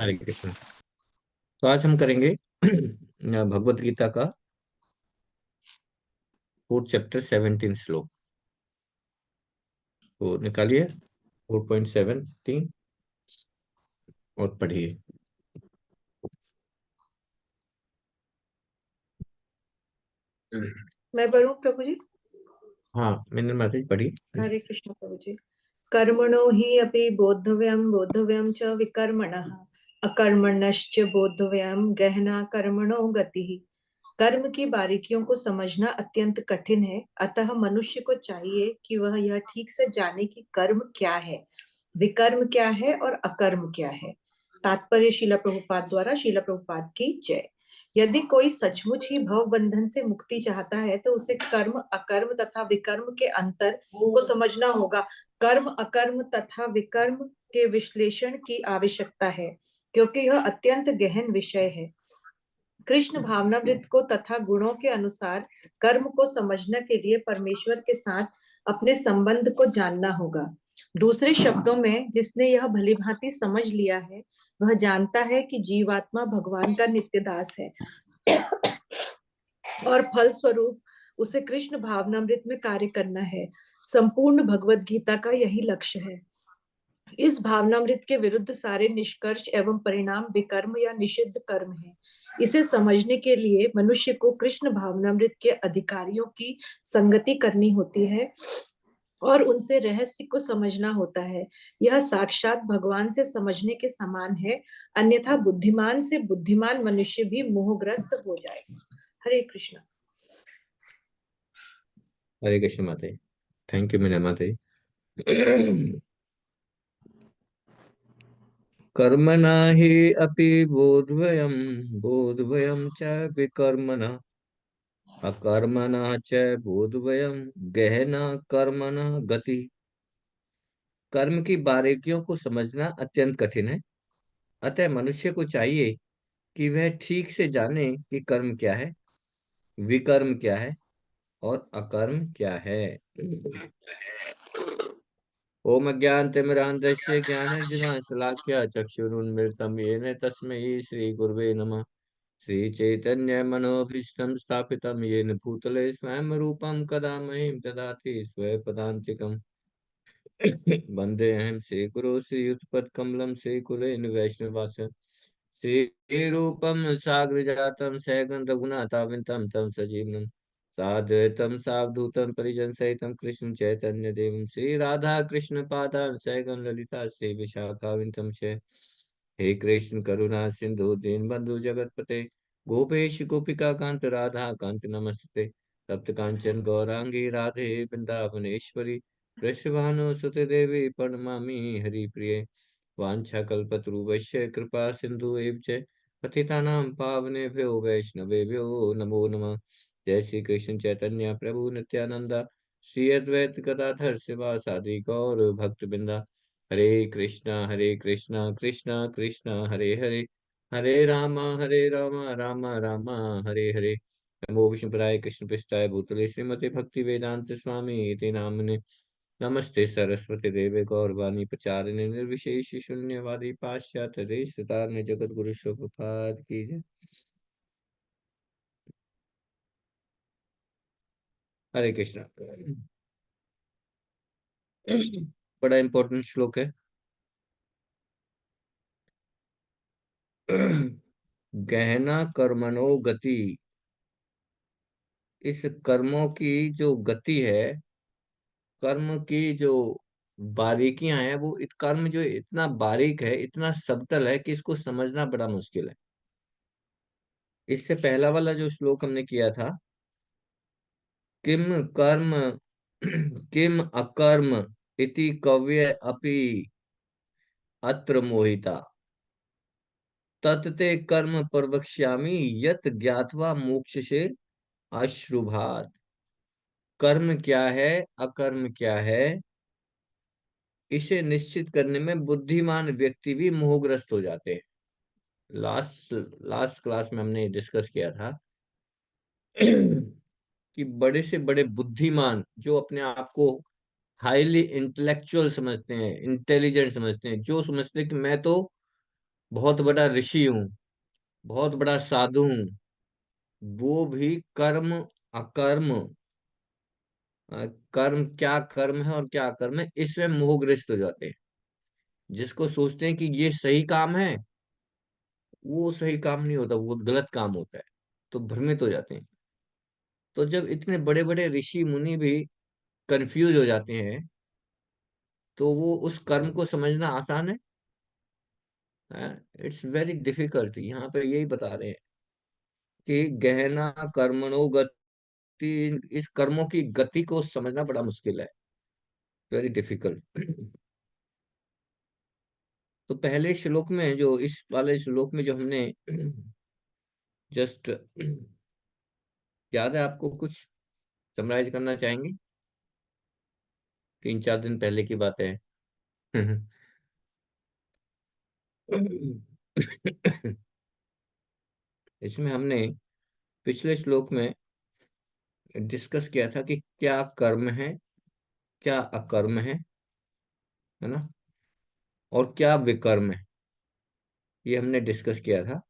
हरे कृष्ण। तो आज हम करेंगे भगवत गीता का 4 चैप्टर 17 श्लोक। तो निकालिए 4.17 और पढ़िए। मैं पढ़ूं प्रभु जी। हाँ, मैंने माता जी पढ़ी। हरे कृष्ण प्रभु जी। कर्मणो हि अपि बोद्धव्यं बोद्धव्यं च विकर्मणः अकर्मण्यश्च बोद्धव्यं गहना कर्मणो गतिः। कर्म की बारीकियों को समझना अत्यंत कठिन है, अतः मनुष्य को चाहिए कि वह यह ठीक से जाने कि कर्म क्या है, विकर्म क्या है और अकर्म क्या है। तात्पर्य शिला प्रभुपाद द्वारा। शिला प्रभुपाद की जय। यदि कोई सचमुच ही भव बंधन से मुक्ति चाहता है तो उसे कर्म अकर्म तथा विकर्म के अंतर को समझना होगा। कर्म अकर्म तथा विकर्म के विश्लेषण की आवश्यकता है, क्योंकि यह अत्यंत गहन विषय है। कृष्ण भावनामृत को तथा गुणों के अनुसार कर्म को समझने के लिए परमेश्वर के साथ अपने संबंध को जानना होगा। दूसरे शब्दों में, जिसने यह भली भांति समझ लिया है वह जानता है कि जीवात्मा भगवान का नित्य दास है और फल स्वरूप उसे कृष्ण भावनामृत में कार्य करना है। संपूर्ण भगवत गीता का यही लक्ष्य है। इस भावनामृत के विरुद्ध सारे निष्कर्ष एवं परिणाम विकर्म या निषिद्ध कर्म है। इसे समझने के लिए मनुष्य को कृष्ण भावनामृत के अधिकारियों की संगति करनी होती है और उनसे रहस्य को समझना होता है। यह साक्षात भगवान से समझने के समान है, अन्यथा बुद्धिमान से बुद्धिमान मनुष्य भी मोहग्रस्त हो जाएगा। हरे कृष्ण। हरे कृष्ण माता जी। थैंक यू मीना माता जी। कर्मणा हि अपि बोधवयम बोधवयम च विकर्मणा अकर्मणा च बोधवयम गहना कर्मणा गति। कर्म की बारीकियों को समझना अत्यंत कठिन है, अतः मनुष्य को चाहिए कि वह ठीक से जाने कि कर्म क्या है, विकर्म क्या है और अकर्म क्या है। ओम अज्ञानतिमिरान्धस्य ज्ञानाञ्जनशलाकया चक्षुरुन्मिलितं येन तस्मै श्रीगुरवे नमः। श्रीचैतन्यमनोभीष्टं स्थापितं येन भूतले स्वयं रूपं कदा मह्यं ददाति स्वपदान्तिकम्। वन्देऽहं श्रीगुरो श्रीयुतपत्कमलं श्रीकुलेन वैष्णवास श्रीरूपं साग्रजातं सैगं रघुनाथाविन्तं तं सजीवनं साद्वैतं सावधूतं परिजनसहितं कृष्ण चैतन्य देवं श्री राधा कृष्ण पादान् सैगं ललिता श्री विशाखाविन्तं च। हे कृष्ण करुणा सिंधु दीनबंधु जगतपते गोपेश गोपिका कांत राधा कांत नमस्ते। तप्त कांचन गौरांगी राधे वृंदावनेश्वरी वृषभानुसुते देवी प्रणमामि हरिप्रिये। वाञ्छाकल्पतरुभ्यश्च कृपा सिंधु एव च पतितानां पावनेभ्यो वैष्णवेभ्यो नमो नमः। जय श्री कृष्ण चैतन्य प्रभु नित्यानंदा श्री अद्वैत गदाधर शिवासादि गौर भक्तबिंदा। हरे कृष्णा कृष्णा कृष्णा हरे हरे हरे राम राम राम हरे हरे। नमो विष्णुपदाय कृष्ण पृष्ठाय भूतले श्रीमते भक्ति वेदांत स्वामी इति नामने। नमस्ते सरस्वती देवे गौरवाणी प्रचारिणे निर्विशेष शून्यवादी पाश्चात्य देश सुतारने जगत गुरु प्रभात की जय। हरे कृष्णा। बड़ा इंपॉर्टेंट श्लोक है। गहना कर्मणो गति। इस कर्मों की जो गति है, कर्म की जो बारीकियां हैं, वो कर्म जो इतना बारीक है, इतना सबटल है कि इसको समझना बड़ा मुश्किल है। इससे पहला वाला जो श्लोक हमने किया था, किम कर्म किम अकर्म इति कव्य अपि अत्र मोहिता तत्ते कर्म प्रवक्ष्यामि यत ज्ञात्वा मोक्षसे अश्रुभात्। कर्म क्या है, अकर्म क्या है, इसे निश्चित करने में बुद्धिमान व्यक्ति भी मोहग्रस्त हो जाते हैं। लास्ट लास्ट क्लास में हमने डिस्कस किया था कि बड़े से बड़े बुद्धिमान जो अपने आप को हाईली इंटेलेक्चुअल समझते हैं, इंटेलिजेंट समझते हैं, जो समझते हैं कि मैं तो बहुत बड़ा ऋषि हूँ, बहुत बड़ा साधु हूँ, वो भी कर्म अकर्म, कर्म क्या कर्म है और क्या अकर्म है इसमें मोहग्रस्त हो जाते हैं। जिसको सोचते हैं कि ये सही काम है, वो सही काम नहीं होता, वो गलत काम होता है, तो भ्रमित हो जाते हैं। तो जब इतने बड़े बड़े ऋषि मुनि भी कंफ्यूज हो जाते हैं, तो वो उस कर्म को समझना आसान है? It's very difficult. यहाँ पे यही बता रहे हैं कि गहना कर्मणो गति, इस कर्मों की गति को समझना बड़ा मुश्किल है, वेरी डिफिकल्ट। तो पहले श्लोक में, जो इस वाले श्लोक में जो हमने जस्ट, याद है आपको? कुछ समराइज करना चाहेंगे? 3-4 दिन पहले की बात है। इसमें हमने पिछले श्लोक में डिस्कस किया था कि क्या कर्म है, क्या अकर्म है ना, और क्या विकर्म है, ये हमने डिस्कस किया था।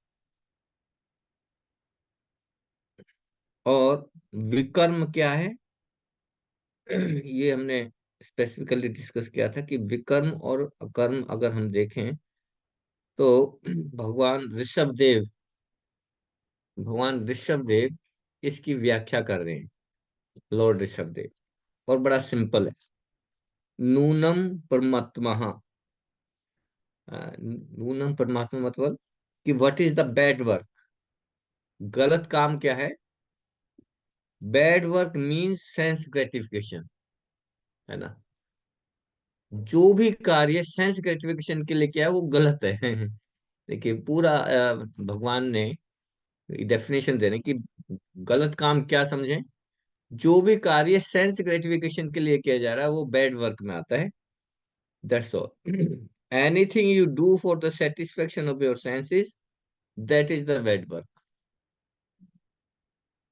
और विकर्म क्या है, ये हमने स्पेसिफिकली डिस्कस किया था कि विकर्म और अकर्म अगर हम देखें तो भगवान ऋषभ देव, भगवान ऋषभ देव इसकी व्याख्या कर रहे हैं, लॉर्ड ऋषभ देव। और बड़ा सिंपल है, नूनम परमात्मा, नूनम परमात्मा मतलब कि what is the bad work, गलत काम क्या है। Bad work means sense gratification, है ना। जो भी कार्य सेंस ग्रेटिफिकेशन के लिए किया है वो गलत है। देखिए पूरा भगवान ने डेफिनेशन दे रहे हैं कि गलत काम क्या समझें। जो भी कार्य सेंस ग्रेटिफिकेशन के लिए किया जा रहा है वो बैड वर्क में आता है, that's all. Anything you do for the satisfaction of your senses, that is the bad work.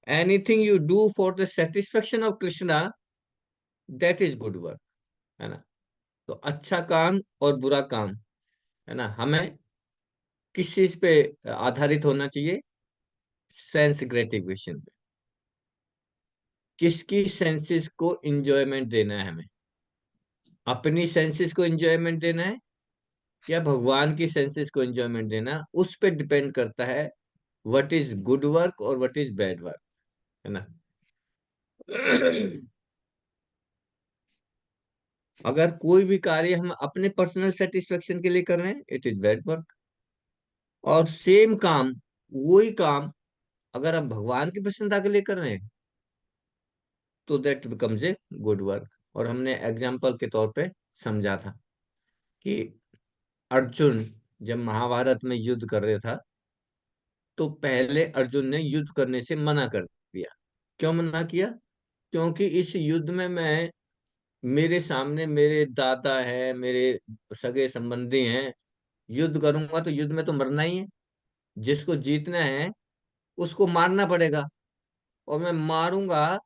Anything you do for the satisfaction of Krishna, that is good work, है ना। तो अच्छा काम और बुरा काम, है ना, हमें किस चीज पे आधारित होना चाहिए? सेंस ग्रेटिफिकेशन पे। किसकी सेंसेस को इंजॉयमेंट देना है हमें? अपनी सेंसेस को इंजॉयमेंट देना है या भगवान की सेंसेस को इंजॉयमेंट देना? उस पर डिपेंड करता है व्हाट इज गुड वर्क और व्हाट इज बैड वर्क, है ना। अगर कोई भी कार्य हम अपने पर्सनल सेटिस्फेक्शन के लिए कर रहे हैं, इट इज बैड वर्क। और सेम काम, वही काम अगर हम भगवान की प्रसन्नता के लिए कर रहे हैं, तो that becomes a good work. और हमने एग्जाम्पल के तौर पे समझा था कि अर्जुन जब महाभारत में युद्ध कर रहा था, तो पहले अर्जुन ने युद्ध करने से मना कर दिया। क्यों मना किया? क्योंकि इस युद्ध में मैं, मेरे सामने मेरे दादा है, मेरे सगे संबंधी हैं, युद्ध करूंगा तो युद्ध में तो मरना ही है। जिसको जीतना है उसको मारना पड़ेगा, और मैं मारूंगा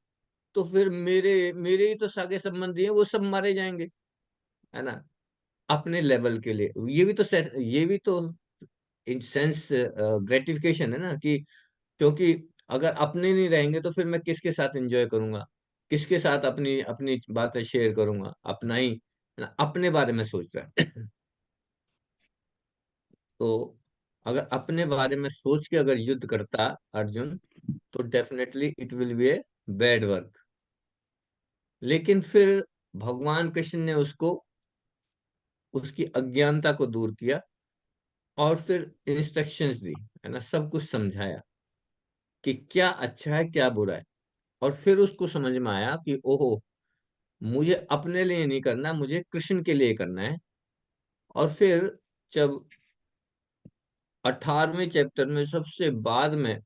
तो फिर मेरे मेरे ही तो सगे संबंधी हैं, वो सब मारे जाएंगे, है ना। अपने लेवल के लिए ये भी तो इन सेंस ग्रेटिफिकेशन है ना, कि क्योंकि अगर अपने नहीं रहेंगे तो फिर मैं किसके साथ एंजॉय करूंगा, किसके साथ अपनी अपनी बातें शेयर करूंगा? अपना ही, है ना, अपने बारे में सोच रहा है। तो अगर अपने बारे में सोच के अगर युद्ध करता अर्जुन, तो definitely it will be a bad work. लेकिन फिर भगवान कृष्ण ने उसको, उसकी अज्ञानता को दूर किया, और फिर इंस्ट्रक्शंस दी, है ना, सब कुछ समझाया कि क्या अच्छा है क्या बुरा है। और फिर उसको समझ में आया कि ओहो, मुझे अपने लिए नहीं करना, मुझे कृष्ण के लिए करना है। और फिर जब 18वें चैप्टर में सबसे बाद में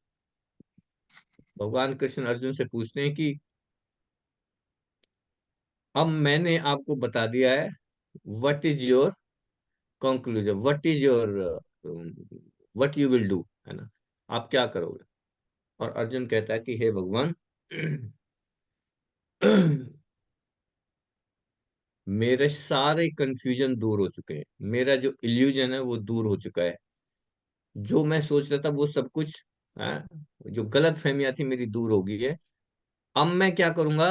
भगवान कृष्ण अर्जुन से पूछते हैं कि अब मैंने आपको बता दिया है, what is your conclusion, what is your, what you will do, है ना, आप क्या करोगे? और अर्जुन कहता है कि हे भगवान, मेरे सारे कंफ्यूजन दूर हो चुके हैं, मेरा जो इल्यूजन है वो दूर हो चुका है। जो मैं सोच रहा था वो सब कुछ, हाँ, जो गलत फहमियां थी मेरी दूर हो गई है। अब मैं क्या करूंगा?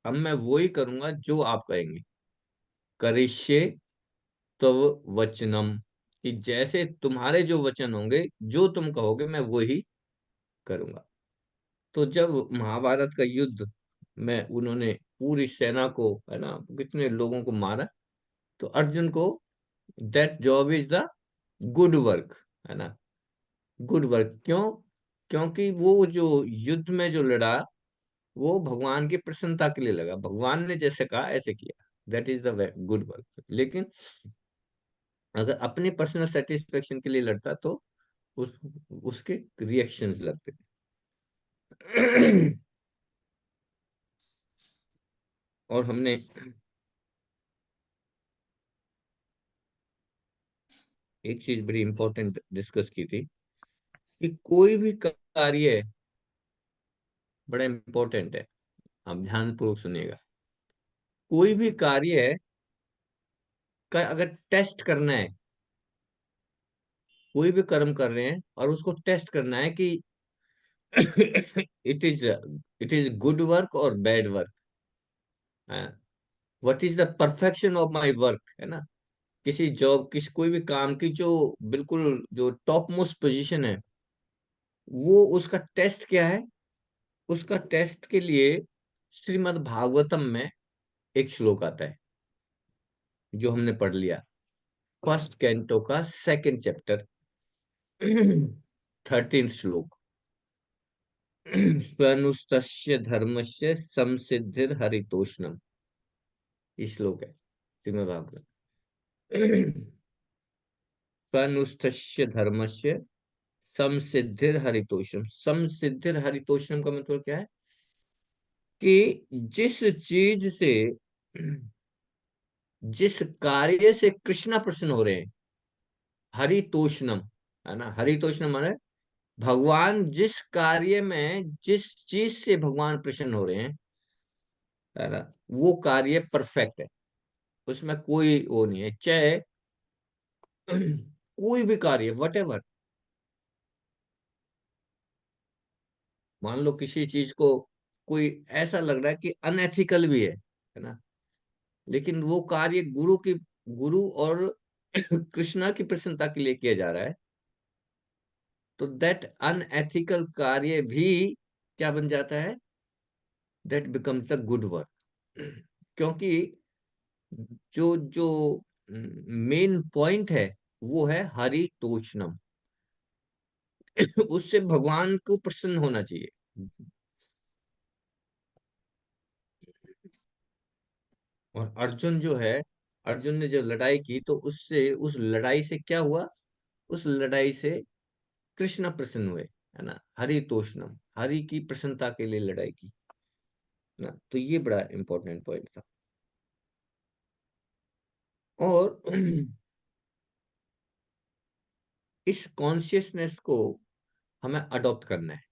अब मैं वही करूंगा जो आप कहेंगे। करिष्ये तव वचनम, कि जैसे तुम्हारे जो वचन होंगे, जो तुम कहोगे मैं वही करूंगा। तो जब महाभारत का युद्ध में उन्होंने पूरी सेना को, है ना, कितने लोगों को मारा, तो अर्जुन को that job is the good work, है ना, गुड वर्क। क्यों? क्योंकि वो जो युद्ध में जो लड़ा, वो भगवान की प्रसन्नता के लिए लगा, भगवान ने जैसे कहा ऐसे किया, that is the good work. लेकिन अगर अपनी पर्सनल सेटिस्फेक्शन के लिए लड़ता तो उस उसके रिएक्शंस लगते। और हमने एक चीज बड़ी इंपॉर्टेंट डिस्कस की थी कि कोई भी कार्य बड़ा इंपॉर्टेंट है, आप ध्यानपूर्वक सुनिएगा। कोई भी कार्य का अगर टेस्ट करना है, कोई भी कर्म कर रहे हैं और उसको टेस्ट करना है कि इट इज गुड वर्क और bad work, what is the perfection of my work, है ना। किसी जॉब, किसी कोई भी काम की जो बिल्कुल जो टॉप मोस्ट पोजीशन है, वो उसका टेस्ट क्या है? उसका टेस्ट के लिए श्रीमद् भागवतम में एक श्लोक आता है, जो हमने पढ़ लिया, फर्स्ट कैंटो का सेकंड चैप्टर, 13 श्लोक। स्वनुस्तस्य धर्मस्य संसिद्धिर हरितोषणम, ये श्लोक है श्रीमद् भागवत। स्वनुस्तस्य धर्मस्य समसिद्धिर हरितोषम, समसिद्धिर हरितोषम का मतलब क्या है? कि जिस चीज से, जिस कार्य से कृष्णा प्रसन्न हो रहे हैं, हरितोषणम, है ना, हरितोषणम माने भगवान जिस कार्य में, जिस चीज से भगवान प्रसन्न हो रहे हैं, है ना, वो कार्य परफेक्ट है, उसमें कोई वो नहीं है। चाहे कोई भी कार्य, वट एवर, मान लो किसी चीज को कोई ऐसा लग रहा है कि अनएथिकल भी है ना, लेकिन वो कार्य गुरु की, गुरु और कृष्णा की प्रसन्नता के लिए किया जा रहा है, तो दैट अनएथिकल कार्य भी क्या बन जाता है? That becomes the good work. क्योंकि जो जो मेन पॉइंट है वो है हरि तोषणम। उससे भगवान को प्रसन्न होना चाहिए। और अर्जुन जो है, अर्जुन ने जो लड़ाई की, तो उससे, उस लड़ाई से क्या हुआ? उस लड़ाई से कृष्ण प्रसन्न हुए, है ना, हरि तोषणम, हरि की प्रसन्नता के लिए लड़ाई की ना। तो ये बड़ा इंपॉर्टेंट पॉइंट था। और इस कॉन्शियसनेस को हमें अडॉप्ट करना है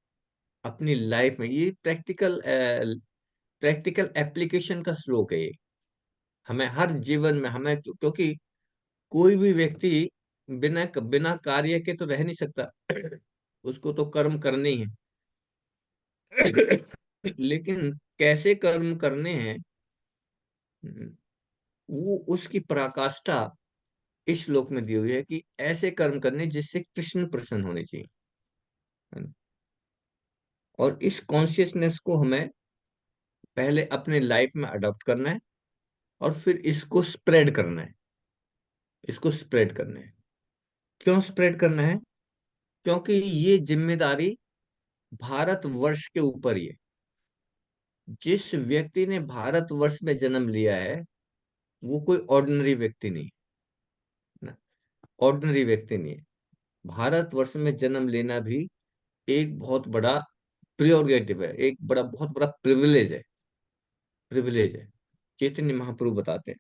अपनी लाइफ में। ये प्रैक्टिकल प्रैक्टिकल एप्लीकेशन का श्लोक है ये। हमें हर जीवन में हमें, क्योंकि कोई भी व्यक्ति बिना बिना कार्य के तो रह नहीं सकता। उसको तो कर्म करने ही है। लेकिन कैसे कर्म करने हैं, वो उसकी पराकाष्ठा इस श्लोक में दी हुई है कि ऐसे कर्म करने जिससे कृष्ण प्रसन्न होने चाहिए, है ना? और इस कॉन्शियसनेस को हमें पहले अपने लाइफ में अडॉप्ट करना है, और फिर इसको स्प्रेड करना है, इसको स्प्रेड करना है। क्यों स्प्रेड करना है? क्योंकि ये जिम्मेदारी भारत वर्ष के ऊपर ही है। जिस व्यक्ति ने भारत वर्ष में जन्म लिया है, वो कोई ऑर्डिनरी व्यक्ति नहीं है ना, ऑर्डिनरी व्यक्ति नहीं है। भारत वर्ष में जन्म लेना भी एक बहुत बड़ा प्रियोरिटेटिव है, एक बड़ा, बहुत बड़ा प्रिविलेज है, प्रिविलेज है। चैतन्य महाप्रभु बताते हैं,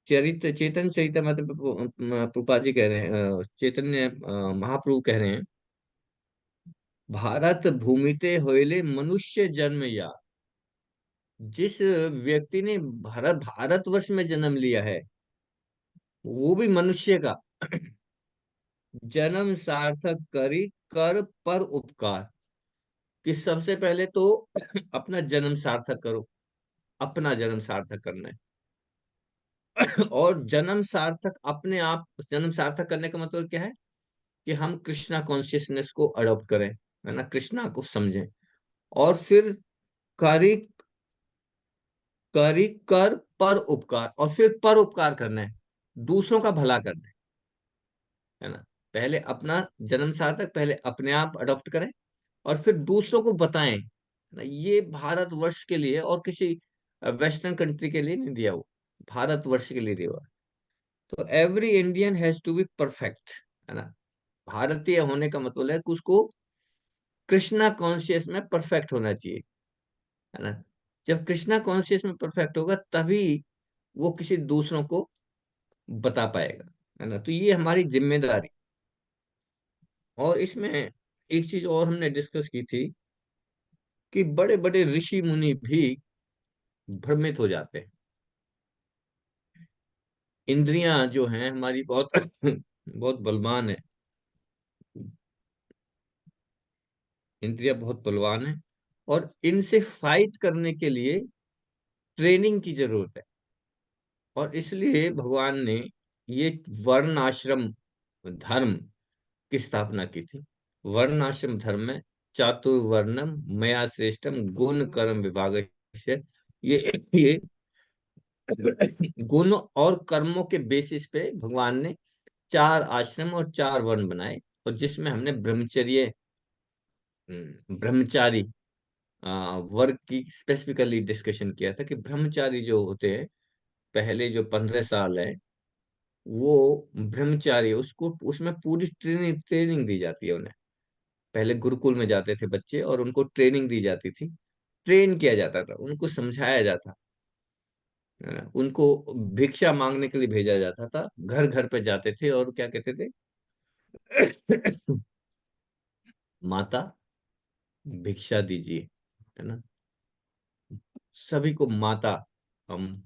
चरित्र चेतन चरितमृत प्रभुपाद जी कह रहे हैं, चैतन्य महाप्रभु कह रहे हैं, भारत भूमिते होइले मनुष्य जन्म या। जिस व्यक्ति ने भारतवर्ष में जन्म लिया है, वो भी मनुष्य का, जन्म सार्थक करी कर पर उपकार। कि सबसे पहले तो अपना जन्म सार्थक करो, अपना जन्म सार्थक करना है। और जन्म सार्थक अपने आप, जन्म सार्थक करने का मतलब क्या है कि हम कृष्णा कॉन्शियसनेस को अडॉप्ट करें, है ना, कृष्णा को समझें। और फिर करी, करी कर पर उपकार, और फिर पर उपकार करना है, दूसरों का भला करना है ना। पहले अपना जन्म सार्थक, पहले अपने आप अडॉप्ट करें और फिर दूसरों को बताएं ना। ये भारतवर्ष के लिए और किसी वेस्टर्न कंट्री के लिए नहीं दिया हुआ, भारतवर्ष के लिए दिया हुआ। तो every Indian has to be perfect, है ना। भारतीय होने का मतलब है कि उसको कृष्णा कॉन्शियस में परफेक्ट होना चाहिए, है ना। जब कृष्णा कॉन्शियस में परफेक्ट होगा तभी वो किसी दूसरों को बता पाएगा, है ना। तो ये हमारी जिम्मेदारी। और इसमें एक चीज और हमने डिस्कस की थी कि बड़े बड़े ऋषि मुनि भी भ्रमित हो जाते हैं। इंद्रियां जो हैं हमारी बहुत बहुत बलवान है, इंद्रियां बहुत बलवान है, और इनसे फाइट करने के लिए ट्रेनिंग की जरूरत है। और इसलिए भगवान ने ये वर्ण आश्रम धर्म की स्थापना की थी। वर्ण आश्रम धर्म में चातुर्वर्णम मया श्रेष्ठम गुण कर्म विभाग, ये गुण और कर्मों के बेसिस पे भगवान ने 4 आश्रम और 4 वर्ण बनाए। और जिसमें हमने ब्रह्मचर्य, ब्रह्मचारी वर्ग की स्पेसिफिकली डिस्कशन किया था कि ब्रह्मचारी जो होते हैं, पहले जो 15 साल है वो ब्रह्मचारी, उसको उसमें पूरी ट्रेनिंग ट्रेनिंग दी जाती है उन्हें। पहले गुरुकुल में जाते थे बच्चे और उनको ट्रेनिंग दी जाती थी, ट्रेन किया जाता था, उनको समझाया जाता, है ना? उनको भिक्षा मांगने के लिए भेजा जाता था, घर घर पे जाते थे और क्या कहते थे, माता भिक्षा दीजिए, है ना। सभी को माता, हम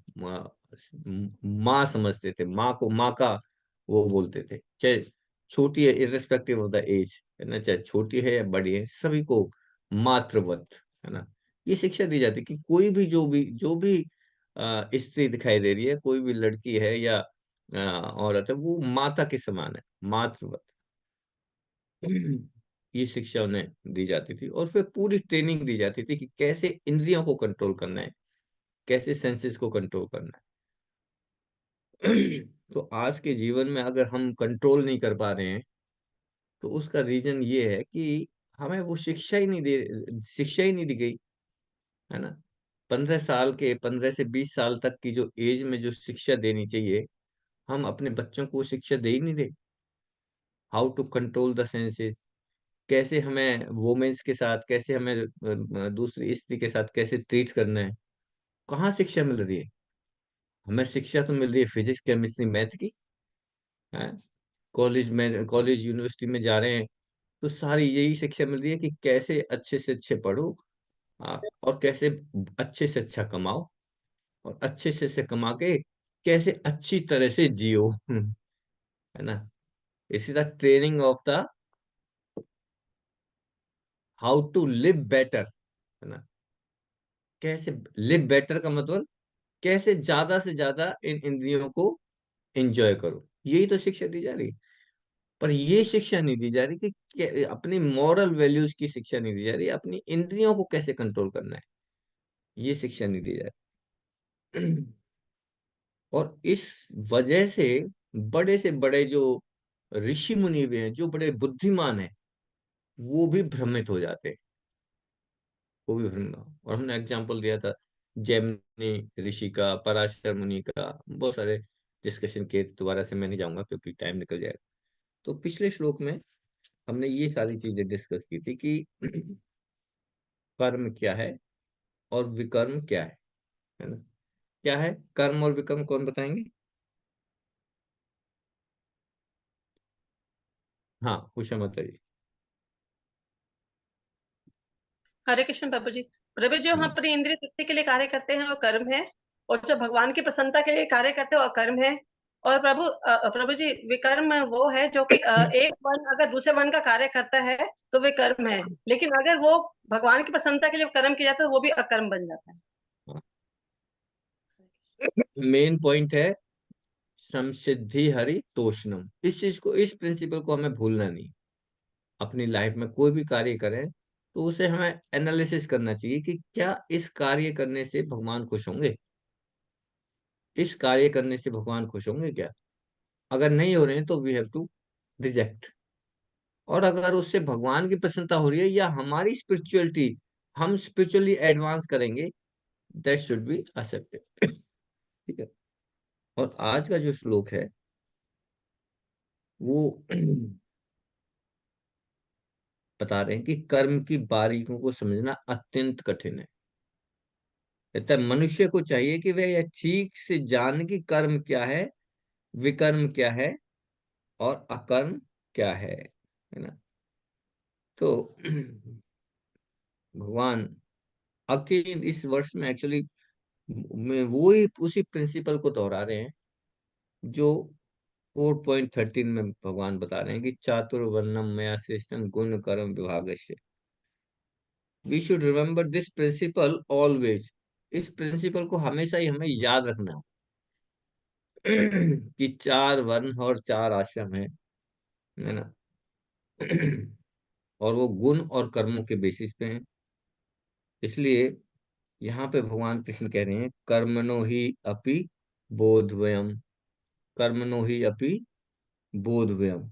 माँ समझते थे, माँ को माँ का वो बोलते थे, चाहे छोटी है इररिस्पेक्टिव ऑफ द एज, है ना, चाहे छोटी है या बड़ी है, सभी को मातृवत, है ना। ये शिक्षा दी जाती कि कोई भी जो भी स्त्री दिखाई दे रही है, कोई भी लड़की है या औरत है, वो माता के समान है, मातृवत। ये शिक्षा उन्हें दी जाती थी और फिर पूरी ट्रेनिंग दी जाती थी कि कैसे इंद्रियों को कंट्रोल करना है, कैसे सेंसेस को कंट्रोल करना है। तो आज के जीवन में अगर हम कंट्रोल नहीं कर पा रहे हैं तो उसका रीजन ये है कि हमें वो शिक्षा ही नहीं दी गई, है ना। 15 साल के, 15 से 20 साल तक की जो एज में जो शिक्षा देनी चाहिए, हम अपने बच्चों को वो शिक्षा दे ही नहीं रहे। How to control the senses, कैसे हमें वुमेन्स के साथ, कैसे हमें दूसरी स्त्री के साथ कैसे ट्रीट करना है, कहाँ शिक्षा मिल रही है। हमें शिक्षा तो मिल रही है फिजिक्स केमिस्ट्री मैथ की, है। कॉलेज में, कॉलेज यूनिवर्सिटी में जा रहे हैं तो सारी यही शिक्षा मिल रही है कि कैसे अच्छे से अच्छे पढ़ो, और कैसे अच्छे से अच्छा कमाओ, और अच्छे से कमा के कैसे अच्छी तरह से जियो। है ना। इसी the training of the how to live better, है ना। कैसे लिव बेटर का मतलब कैसे ज्यादा से ज्यादा इन इंद्रियों को एंजॉय करो, यही तो शिक्षा दी जा रही है। पर ये शिक्षा नहीं दी जा रही कि अपनी मॉरल वैल्यूज की शिक्षा नहीं दी जा रही, अपनी इंद्रियों को कैसे कंट्रोल करना है, ये शिक्षा नहीं दी जा रही। और इस वजह से बड़े से बड़े जो ऋषि मुनि भी हैं, जो बड़े बुद्धिमान हैं, वो भी भ्रमित हो जाते हैं, वो भी भ्रमित। और हमने एग्जाम्पल दिया था जैमिनी ऋषि का, पराशर मुनि का, बहुत सारे डिस्कशन किए, दोबारा से मैं नहीं जाऊंगा क्योंकि टाइम निकल जाएगा। तो पिछले श्लोक में हमने ये सारी चीजें डिस्कस की थी कि कर्म क्या है और विकर्म क्या है ना। क्या है कर्म और विकर्म, कौन बताएंगे? हाँ, उषा माता जी। हरे कृष्ण प्रभु जी। प्रभु जो हम हम्म, अपनी इंद्रिय तृप्ति के लिए कार्य करते हैं वो कर्म है, और जो भगवान की प्रसन्नता के लिए कार्य करते हैं वो अकर्म है। और प्रभु जी विकर्म वो है जो कि एक वर्ण अगर दूसरे वर्ण का कार्य करता है तो विकर्म है, लेकिन अगर वो भगवान की प्रसन्नता के लिए कर्म किया जाता है तो वो भी अकर्म बन जाता है। मेन पॉइंट है समसिद्धि हरि तोषणम। इस चीज को, इस प्रिंसिपल को हमें भूलना नहीं। अपनी लाइफ में कोई भी कार्य करें तो उसे हमें एनालिसिस करना चाहिए कि क्या इस कार्य करने से भगवान खुश होंगे, इस कार्य करने से भगवान खुश होंगे क्या। अगर नहीं हो रहे हैं तो वी हैव टू रिजेक्ट। और अगर उससे भगवान की प्रसन्नता हो रही है या हमारी स्पिरिचुअलिटी, हम स्पिरिचुअली एडवांस करेंगे, दैट शुड बी एक्सेप्टेड। ठीक है। और आज का जो श्लोक है वो बता रहे हैं कि कर्म की बारीकियों को समझना अत्यंत कठिन है। कहता है मनुष्य को चाहिए कि वह यह ठीक से जाने कि कर्म क्या है, विकर्म क्या है और अकर्म क्या है ना। तो भगवान अकेले इस वर्ष में एक्चुअली में वो ही उसी प्रिंसिपल को दोहरा रहे हैं जो 4.13 में भगवान बता रहे हैं कि चातुर्वर्णम मया सृष्टम गुण कर्म विभागस्य। We should remember this principle always. इस प्रिंसिपल को हमेशा ही हमें याद रखना है कि 4 वर्ण और 4 आश्रम है ना। और वो गुण और कर्मों के बेसिस पे हैं। इसलिए यहाँ पे भगवान कृष्ण कह रहे हैं कर्मणो ही अपि बोधव्यम, कर्मणो ही अपि बोधव्यम।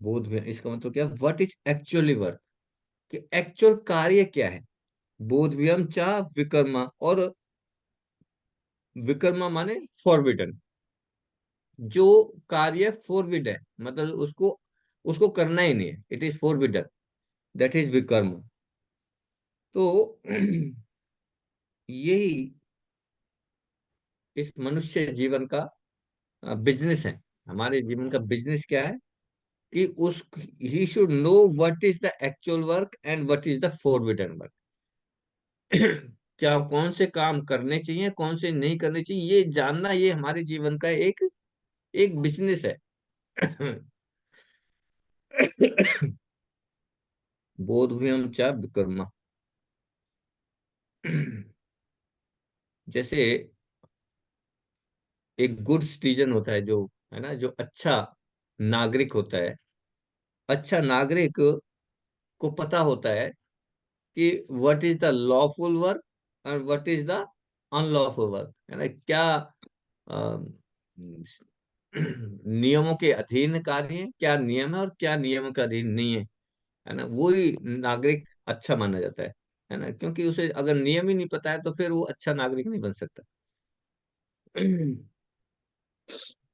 बोधव्यम इसका मतलब क्या, व्हाट इज एक्चुअली वर्क, कि एक्चुअल कार्य क्या है। बोधव्यम चा विकर्मा, और विकर्मा माने फॉरबिडन। जो कार्य फॉरबिड है, मतलब उसको उसको करना ही नहीं है, it is forbidden, that is विकर्म। तो यही इस मनुष्य जीवन का बिजनेस है। हमारे जीवन का बिजनेस क्या है कि उस he should know what is the actual work and what is the forbidden work. क्या कौन से काम करने चाहिए, कौन से नहीं करने चाहिए, ये जानना, ये हमारे जीवन का एक एक बिजनेस है। बोधव्यम च विकर्मा। जैसे एक गुड सिटीजन होता है, जो है ना, जो अच्छा नागरिक होता है, अच्छा नागरिक को पता होता है कि what is the lawful work और what is the unlawful work, है ना। क्या अ, नियमों के अधीन कार्य है, क्या नियम है और क्या नियमों के अधीन नहीं है ना। वही नागरिक अच्छा माना जाता है ना, क्योंकि उसे अगर नियम ही नहीं पता है तो फिर वो अच्छा नागरिक नहीं बन सकता।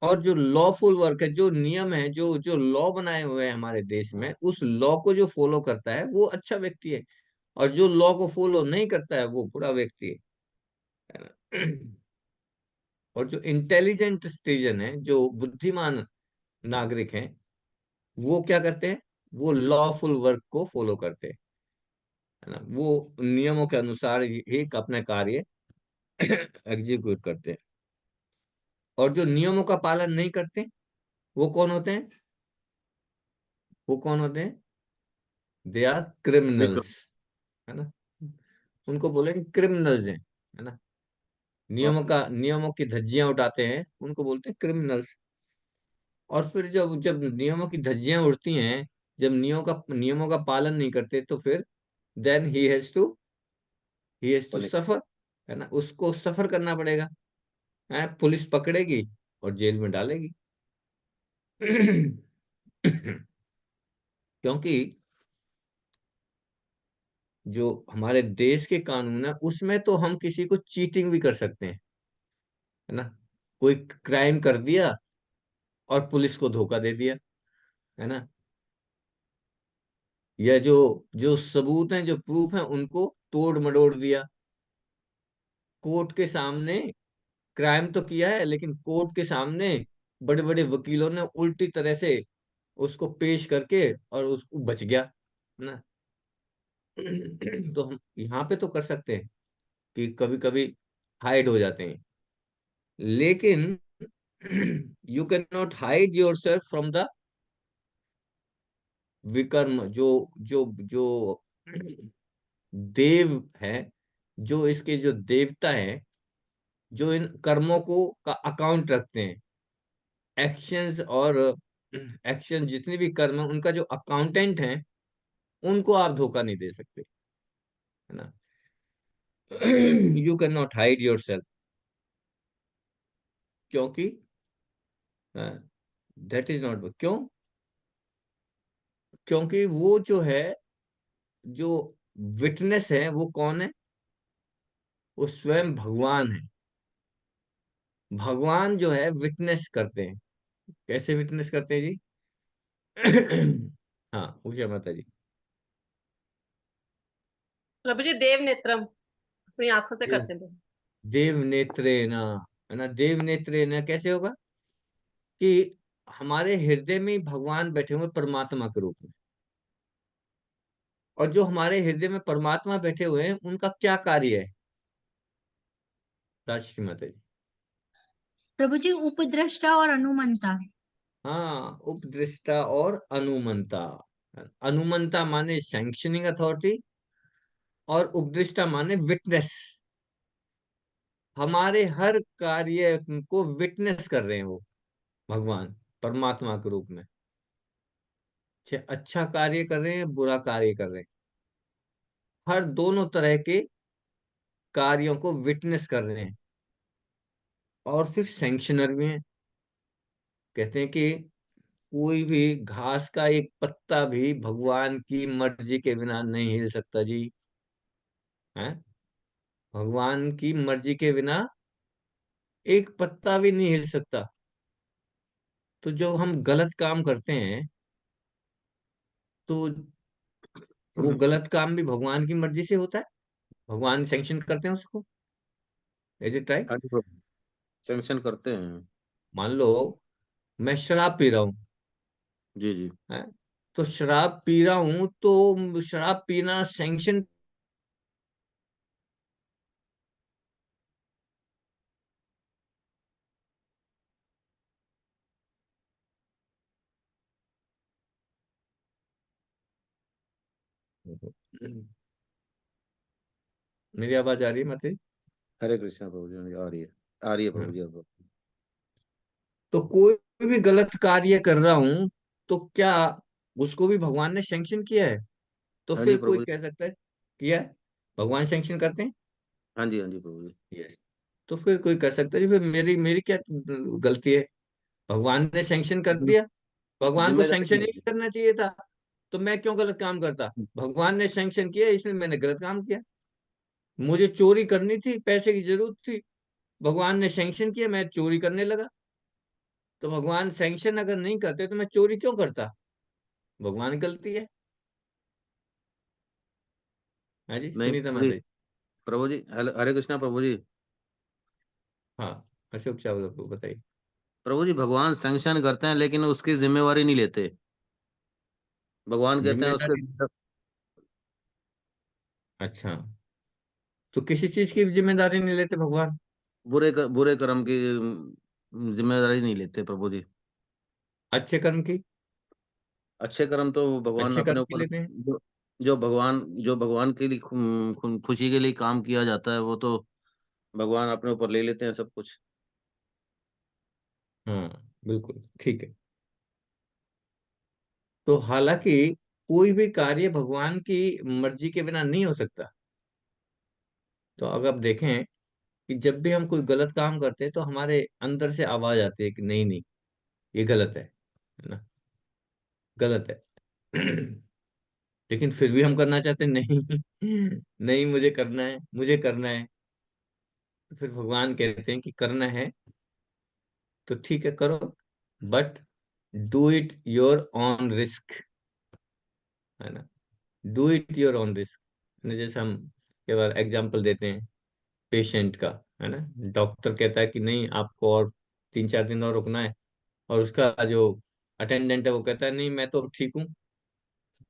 और जो लॉफुल वर्क है, जो नियम है, जो जो लॉ बनाए हुए हैं हमारे देश में, उस लॉ को जो फॉलो करता है वो अच्छा व्यक्ति है। और जो लॉ को फॉलो नहीं करता है वो बुरा व्यक्ति है ना। और जो इंटेलिजेंट सिटीजन है, जो बुद्धिमान नागरिक हैं, वो क्या करते हैं, वो लॉफुल वर्क को फॉलो करते हैं, है ना। वो नियमों के अनुसार ही अपना कार्य एग्जीक्यूट करते हैं। और जो नियमों का पालन नहीं करते, वो कौन होते हैं, वो कौन होते हैं, दे आर विक्रम। क्रिमिनल्स, है ना। उनको बोलेंगे क्रिमिनल्स हैं, है ना। हाँ। नियमों की धज्जियां उठाते हैं, उनको बोलते हैं क्रिमिनल्स। और फिर जब जब नियमों की धज्जियां उड़ती हैं, जब नियमों का पालन नहीं करते, तो फिर then he has to police. Suffer, है ना। उसको सफर करना पड़ेगा, है। पुलिस पकड़ेगी और जेल में डालेगी। क्योंकि जो हमारे देश के कानून है उसमें तो हम किसी को चीटिंग भी कर सकते हैं, है ना। कोई क्राइम कर दिया और पुलिस को धोखा दे दिया, है ना। या जो जो सबूत हैं, जो प्रूफ हैं, उनको तोड़ मरोड़ दिया। कोर्ट के सामने क्राइम तो किया है, लेकिन कोर्ट के सामने बड़े बड़े वकीलों ने उल्टी तरह से उसको पेश करके और उसको बच गया, है ना। तो हम यहाँ पे तो कर सकते हैं कि कभी कभी हाइड हो जाते हैं, लेकिन you can not hide yourself from the विकर्म, जो जो जो देव है, जो इसके जो देवता है, जो इन कर्मों को का अकाउंट रखते हैं, एक्शंस और एक्शन जितने भी कर्म है उनका जो अकाउंटेंट है, उनको आप धोखा नहीं दे सकते, है ना। You can not hide your self, क्योंकि दैट इज नॉट, क्यों? क्योंकि वो जो है, जो विटनेस है, वो कौन है? वो स्वयं भगवान है। भगवान जो है विटनेस करते हैं। कैसे विटनेस करते हैं जी? हाँ, पूछिए माता जी। प्रभु जी देव नेत्रम, अपनी आंखों से देव करते हैं। देव नेत्रेन, है ना। देव नेत्रेन कैसे होगा? कि हमारे हृदय में ही भगवान बैठे हुए परमात्मा के रूप में, और जो हमारे हृदय में परमात्मा बैठे हुए हैं उनका क्या कार्य है? राजश्री माता जी। प्रभु जी उपद्रष्टा और अनुमंता। हाँ, उपदृष्टा और अनुमंता। अनुमंता माने सैंक्शनिंग अथॉरिटी, और उपदृष्टा माने विटनेस। हमारे हर कार्य को विटनेस कर रहे हैं वो भगवान परमात्मा के रूप में। चाहे अच्छा कार्य कर रहे हैं, बुरा कार्य कर रहे हैं, हर दोनों तरह के कार्यों को विटनेस कर रहे हैं। और फिर सैंक्शनर भी हैं। कहते हैं कि कोई भी घास का एक पत्ता भी भगवान की मर्जी के बिना नहीं हिल सकता जी, है। भगवान की मर्जी के बिना एक पत्ता भी नहीं हिल सकता। तो जो हम गलत काम करते हैं, तो वो गलत काम भी भगवान की मर्जी से होता है, भगवान सैंक्शन करते हैं उसको। Is it right? हाँ जी प्रभु, सैंक्शन करते हैं। मान लो मैं शराब पी रहा हूँ, जी जी। है, तो शराब पी रहा हूँ तो शराब पीना सैंक्शन। मेरी आवाज आ रही है मतलब? हरे कृष्णा प्रभु जी, आ रही है प्रभु हाँ। जी अब। तो कोई भी गलत कार्य कर रहा हूं, तो क्या उसको भी भगवान ने सैंक्शन किया है? तो हाँ जी फिर कोई प्रभु जी। कह सकता है किया है, भगवान सैंक्शन करते हैं। हाँ जी प्रभु जी। यस। तो फिर कोई कर सकता है जी, फिर मेरी मेरी क्या गलती है? भगवान ने सैंक्शन कर दिया, भगवान को जिम्मेदारी सैंक्शन नहीं ही नहीं होती। करना चाहिए था। तो मैं क्यों गलत काम करता? भगवान ने सैंक्शन किया इसलिए मैंने गलत काम किया। मुझे चोरी करनी थी, पैसे की जरूरत थी, भगवान ने सैंक्शन किया, मैं चोरी करने लगा। तो भगवान सैंक्शन अगर नहीं करते तो मैं चोरी क्यों करता? भगवान की गलती है। हाँ जी, नहीं सुनीता प्रभु जी, माता जी। प्रभु जी हरे कृष्णा प्रभु जी। हाँ, अशोक चावला को बताइए। प्रभु जी भगवान सैंक्शन करते हैं लेकिन उसकी जिम्मेवारी नहीं लेते। भगवान कहते हैं उसके जिम्मेदारी? अच्छा, तो किसी चीज की जिम्मेदारी नहीं लेते भगवान? बुरे कर्म की जिम्मेदारी नहीं लेते प्रभु जी। अच्छे कर्म की? अच्छे कर्म तो भगवान अच्छे अपने कर्म की ऊपर, लेते हैं। जो जो भगवान के लिए खुशी के लिए काम किया जाता है वो तो भगवान अपने ऊपर ले लेते हैं सब कुछ। हाँ, बिल्कुल ठीक है। तो हालांकि कोई भी कार्य भगवान की मर्जी के बिना नहीं हो सकता। तो अगर आप देखें कि जब भी हम कोई गलत काम करते हैं तो हमारे अंदर से आवाज आती है कि नहीं नहीं, ये गलत है ना, गलत है। लेकिन फिर भी हम करना चाहते हैं, नहीं नहीं, मुझे करना है, मुझे करना है। तो फिर भगवान कहते हैं कि करना है तो ठीक है, करो, but do it your on risk, है ना। Do it your on risk. जैसे हम कई बार एग्जाम्पल देते हैं पेशेंट का, है ना। डॉक्टर कहता है कि नहीं, आपको और 3-4 दिन और रुकना है, और उसका जो अटेंडेंट है वो कहता है नहीं, मैं तो ठीक हूँ,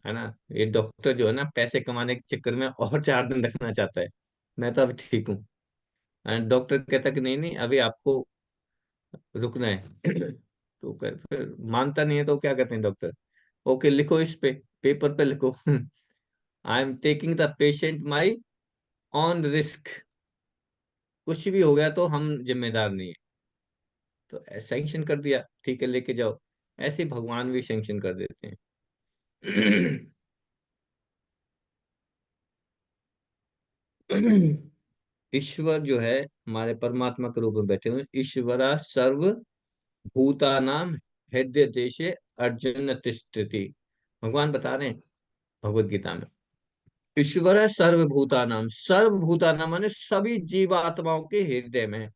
है ना। ये डॉक्टर जो है ना, पैसे कमाने के चक्कर में और 4 दिन रखना चाहता है, मैं तो अभी ठीक हूँ। एंड डॉक्टर कहता है कि नहीं नहीं, अभी आपको रुकना है। तो फिर मानता नहीं है तो क्या कहते हैं डॉक्टर, ओके लिखो इस पे, पेपर पे लिखो। I am taking the patient my on risk, कुछ भी हो गया तो हम जिम्मेदार नहीं है। तो सैंक्शन कर दिया, ठीक है लेके जाओ। ऐसे ही भगवान भी सैंक्शन कर देते हैं। ईश्वर जो है हमारे परमात्मा के रूप में बैठे हुए, ईश्वरा सर्व भूतानाम हृदय देशे अर्जुन तिष्ठति। भगवान बता रहे हैं भगवत गीता में, ईश्वर सर्वभूतानाम, सर्वभूतानाम माने सभी जीवात्माओं के हृदय में।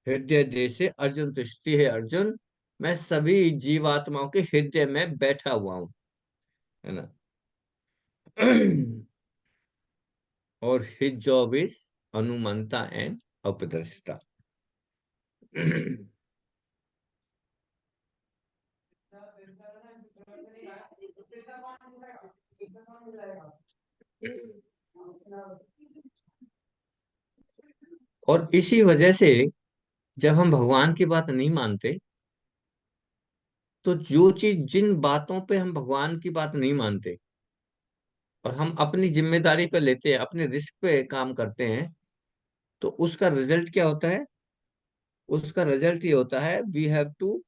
हृदय देशे अर्जुन तिष्ठति है अर्जुन, मैं सभी जीवात्माओं के हृदय में बैठा हुआ हूं, है ना। और हिज जॉब इज अनुमंता एंड अपदृष्टा। और इसी वजह से जब हम भगवान की बात नहीं मानते, तो जो चीज, जिन बातों पे हम भगवान की बात नहीं मानते और हम अपनी जिम्मेदारी पे लेते हैं, अपने रिस्क पे काम करते हैं, तो उसका रिजल्ट क्या होता है? उसका रिजल्ट ये होता है, we have to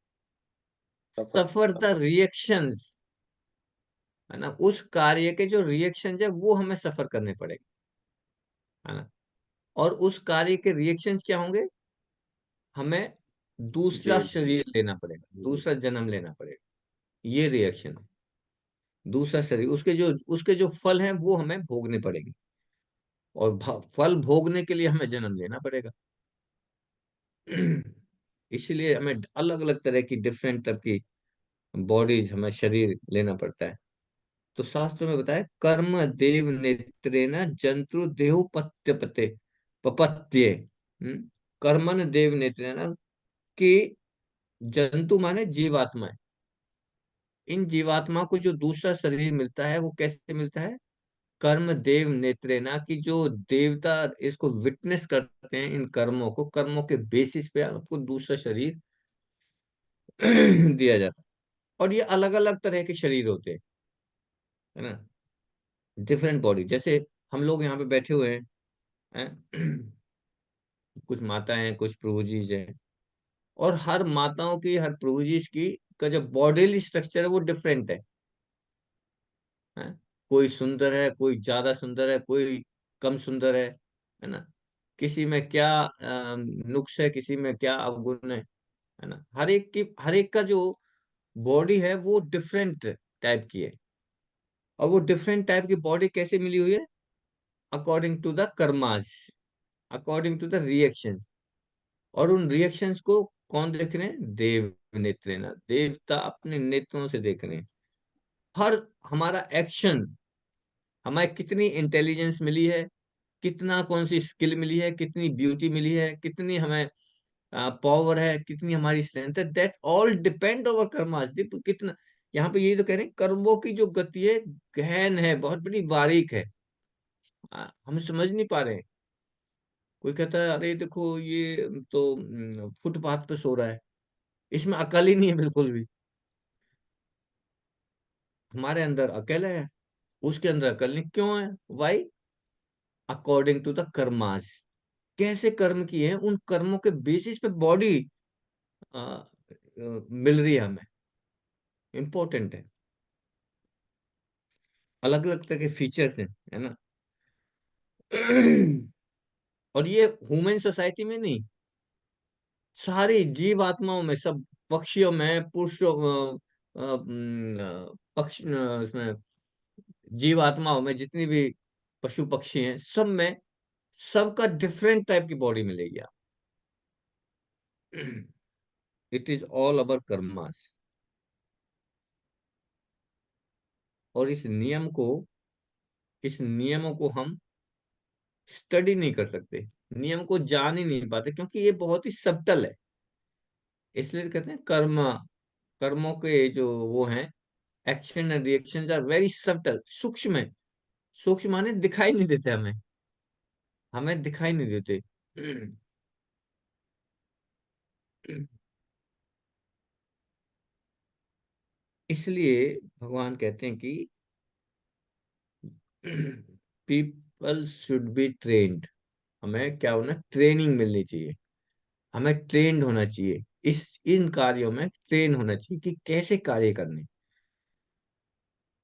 suffer the reactions, है ना। उस कार्य के जो रिएक्शंस है वो हमें सफर करने पड़ेंगे, है ना। और उस कार्य के रिएक्शंस क्या होंगे? हमें दूसरा जेल। शरीर लेना पड़ेगा, दूसरा जन्म लेना पड़ेगा, ये रिएक्शन है। दूसरा शरीर, उसके जो फल हैं वो हमें भोगने पड़ेंगे, और फल भोगने के लिए हमें जन्म लेना पड़ेगा। इसलिए हमें अलग अलग तरह की, डिफरेंट तरह की बॉडीज, हमें शरीर लेना पड़ता है। तो शास्त्र में बताया, कर्म देव नेत्रेण जंतु देहोपत्य पते पपत्ये। कर्मन देव नेत्रेण, कि जंतु माने जीवात्मा, इन जीवात्मा को जो दूसरा शरीर मिलता है वो कैसे मिलता है? कर्म देव नेत्रेना, की जो देवता इसको विटनेस करते हैं, इन कर्मों को, कर्मों के बेसिस पे आपको दूसरा शरीर दिया जाता है। और ये अलग अलग तरह के शरीर होते हैं, है ना। डिफरेंट बॉडी, जैसे हम लोग यहाँ पे बैठे हुए हैं। कुछ माता हैं, कुछ प्रभु जी हैं, और हर माताओं की, हर प्रभु जी की का जो बॉडीली स्ट्रक्चर है वो डिफरेंट है। कोई सुंदर है, कोई ज्यादा सुंदर है, कोई कम सुंदर है ना। किसी में क्या नुक्स है, किसी में क्या अवगुण है ना। हर एक का जो बॉडी है वो डिफरेंट टाइप की है। और वो डिफरेंट टाइप की बॉडी कैसे मिली हुई है? According to the karmas, according to the reactions. और उन रिएक्शंस को कौन देख रहे हैं? देव नेत्र, ना देवता अपने नेत्रों से देख रहे हैं। हर हमारा एक्शन, हमें कितनी इंटेलिजेंस मिली है, कितना, कौन सी स्किल मिली है, कितनी ब्यूटी मिली है, कितनी हमें पावर है, कितनी हमारी स्ट्रेंथ है, that all depend over karmas. कितना, यहाँ पे यही तो कह रहे हैं, कर्मों की जो गति है गहन है, बहुत बड़ी बारीक है। हम समझ नहीं पा रहे हैं। कोई कहता है अरे देखो ये तो फुटपाथ पे सो रहा है, इसमें अकल ही नहीं है बिल्कुल भी। हमारे अंदर अकल है, उसके अंदर अकल नहीं, क्यों है? Why? According to the karmas. कैसे कर्म किए हैं, उन कर्मों के बेसिस पे बॉडी मिल रही है हमें, इंपॉर्टेंट है। अलग अलग तरह के फीचर्स हैं, है ना। और ये ह्यूमन सोसाइटी में नहीं, सारी जीव आत्माओं में, सब पक्षियों में, पुरुषों पक्ष उसमें जीव आत्माओं में, जितनी भी पशु पक्षी हैं, सब में, सबका डिफरेंट टाइप की बॉडी मिलेगी आप। It is all our karmas. और इस नियमों को हम स्टडी नहीं कर सकते, नियम को जान ही नहीं पाते, क्योंकि ये बहुत ही सब्टल है। इसलिए कहते हैं कर्मों के जो वो हैं, action and reactions are very subtle, सूक्ष्म है। सूक्ष्म माने दिखाई नहीं देते हमें, हमें दिखाई नहीं देते। इसलिए भगवान कहते हैं कि पीपल शुड बी ट्रेन्ड। हमें क्या होना, ट्रेनिंग मिलनी चाहिए, हमें ट्रेंड होना चाहिए, इस इन कार्यों में ट्रेन होना चाहिए कि कैसे कार्य करने।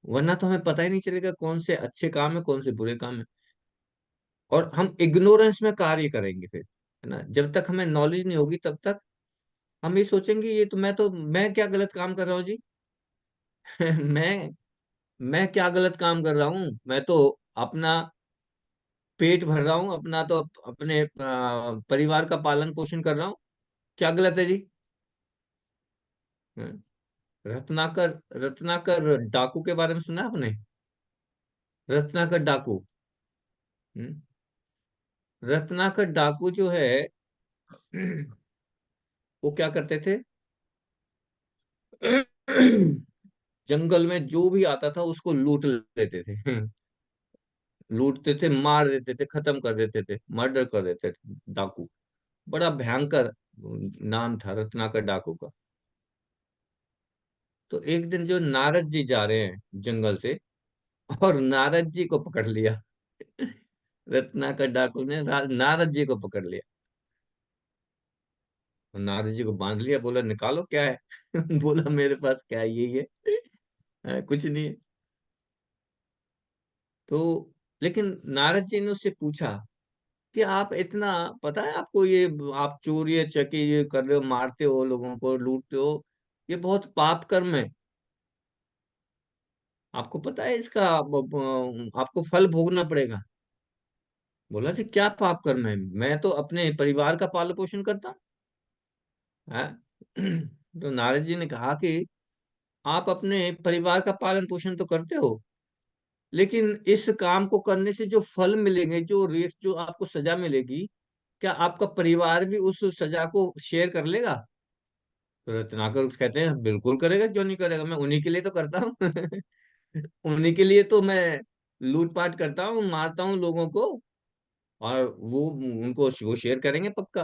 वरना तो हमें पता ही नहीं चलेगा कौन से अच्छे काम है, कौन से बुरे काम है, और हम इग्नोरेंस में कार्य करेंगे फिर, है ना। जब तक हमें नॉलेज नहीं होगी तब तक हम ये सोचेंगे ये तो मैं क्या गलत काम कर रहा हूँ जी। मैं मैं क्या गलत काम कर रहा हूँ, मैं तो अपना पेट भर रहा हूँ, अपना तो अपने परिवार का पालन पोषण कर रहा हूँ, क्या गलत है जी। हम्म। रत्नाकर रत्नाकर डाकू के बारे में सुना है आपने? रत्नाकर डाकू। हम्म। रत्नाकर डाकू जो है वो क्या करते थे? जंगल में जो भी आता था उसको लूट लेते थे। लूटते थे, मार देते थे, खत्म कर देते थे, मर्डर कर देते थे, डाकू। बड़ा भयंकर नाम था रत्नाकर डाकू का। तो एक दिन जो नारद जी जा रहे हैं जंगल से, और नारद जी को पकड़ लिया। रत्नाकर डाकू ने नारद जी को पकड़ लिया, और नारद जी को बांध लिया, बोला निकालो क्या है। बोला मेरे पास क्या है, यही है, कुछ नहीं है। तो लेकिन नारद जी ने उससे पूछा कि आप इतना, पता है आपको ये, आप चोरी या चकी ये कर रहे हो, मारते हो लोगों को, लूटते हो, ये बहुत पाप कर्म है, आपको पता है इसका आपको फल भोगना पड़ेगा। बोला कि क्या पाप कर्म है, मैं तो अपने परिवार का पालन पोषण करता हूं। तो नारद जी ने कहा कि आप अपने परिवार का पालन पोषण तो करते हो, लेकिन इस काम को करने से जो फल मिलेंगे, जो रेट, जो आपको सजा मिलेगी, क्या आपका परिवार भी उस सजा को शेयर कर लेगा? तो रत्नाकर कहते हैं बिल्कुल करेगा, क्यों नहीं करेगा, मैं उन्हीं के लिए तो करता हूँ। उन्हीं के लिए तो मैं लूटपाट करता हूँ, मारता हूँ लोगों को, और वो उनको वो शेयर करेंगे पक्का।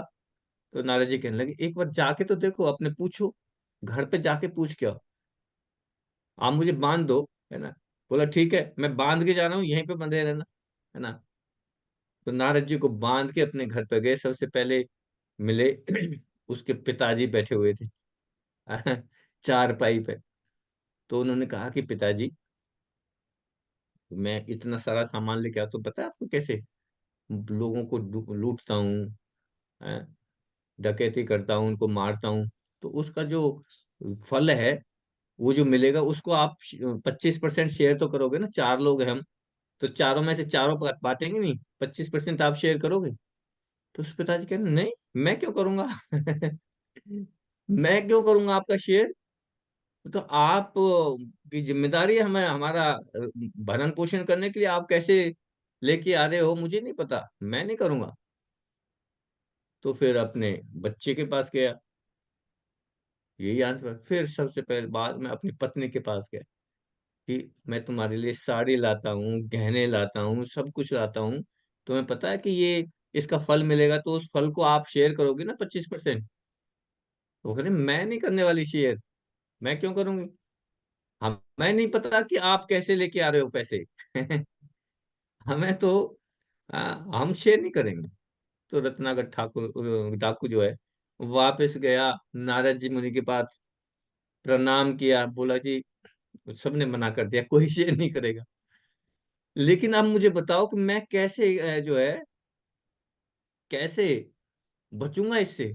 तो नारद जी कहने लगे एक बार जाके तो देखो, अपने पूछो, घर पे जाके पूछ क्या, आप मुझे बांध दो, है ना। बोला ठीक है, मैं बांध के जा रहा हूँ, यहीं पे बंधे रहना, है ना। तो नारद जी को बांध के अपने घर पे गए, सबसे पहले मिले। उसके पिताजी बैठे हुए थे, चारपाई पे। तो उन्होंने कहा कि पिताजी, मैं इतना सारा सामान लेके आता, तो पता है आपको कैसे लोगों को लूटता हूँ, हैं, डकैती करता हूँ, उनको मारता हूँ, तो उसका जो फल है, वो जो मिलेगा उसको आप 25% शेयर तो करोगे ना, चार लोग हैं हम, तो चारों में से चारों बांटेंगे नहीं, 25% आप शेयर करोगे। तो उस पिताजी कह रहे नहीं, मैं क्यों करूंगा। मैं क्यों करूंगा आपका शेयर, तो आप की जिम्मेदारी है हमें, हमारा भरण पोषण करने के लिए, आप कैसे लेके आ रहे हो मुझे नहीं पता, मैं नहीं करूंगा। तो फिर अपने बच्चे के पास गया, यही आंसर। फिर सबसे पहले बाद में अपनी पत्नी के पास गया कि मैं तुम्हारे लिए साड़ी लाता हूँ, गहने लाता हूँ, सब कुछ लाता हूँ, तुम्हें पता है कि ये इसका फल मिलेगा, तो उस फल को आप शेयर करोगे ना 25%। तो वो कह रहे मैं नहीं करने वाली शेयर, मैं क्यों करूंगी, हमें नहीं पता कि आप कैसे लेके आ रहे हो पैसे। हमें तो हम शेयर नहीं करेंगे। तो रत्नाकर ठाकुर डाकू जो है, वापस गया नारद जी मुनि के पास, प्रणाम किया, बोला जी सबने मना कर दिया, कोई शेयर नहीं करेगा, लेकिन अब मुझे बताओ कि मैं कैसे जो है, कैसे बचूंगा इससे।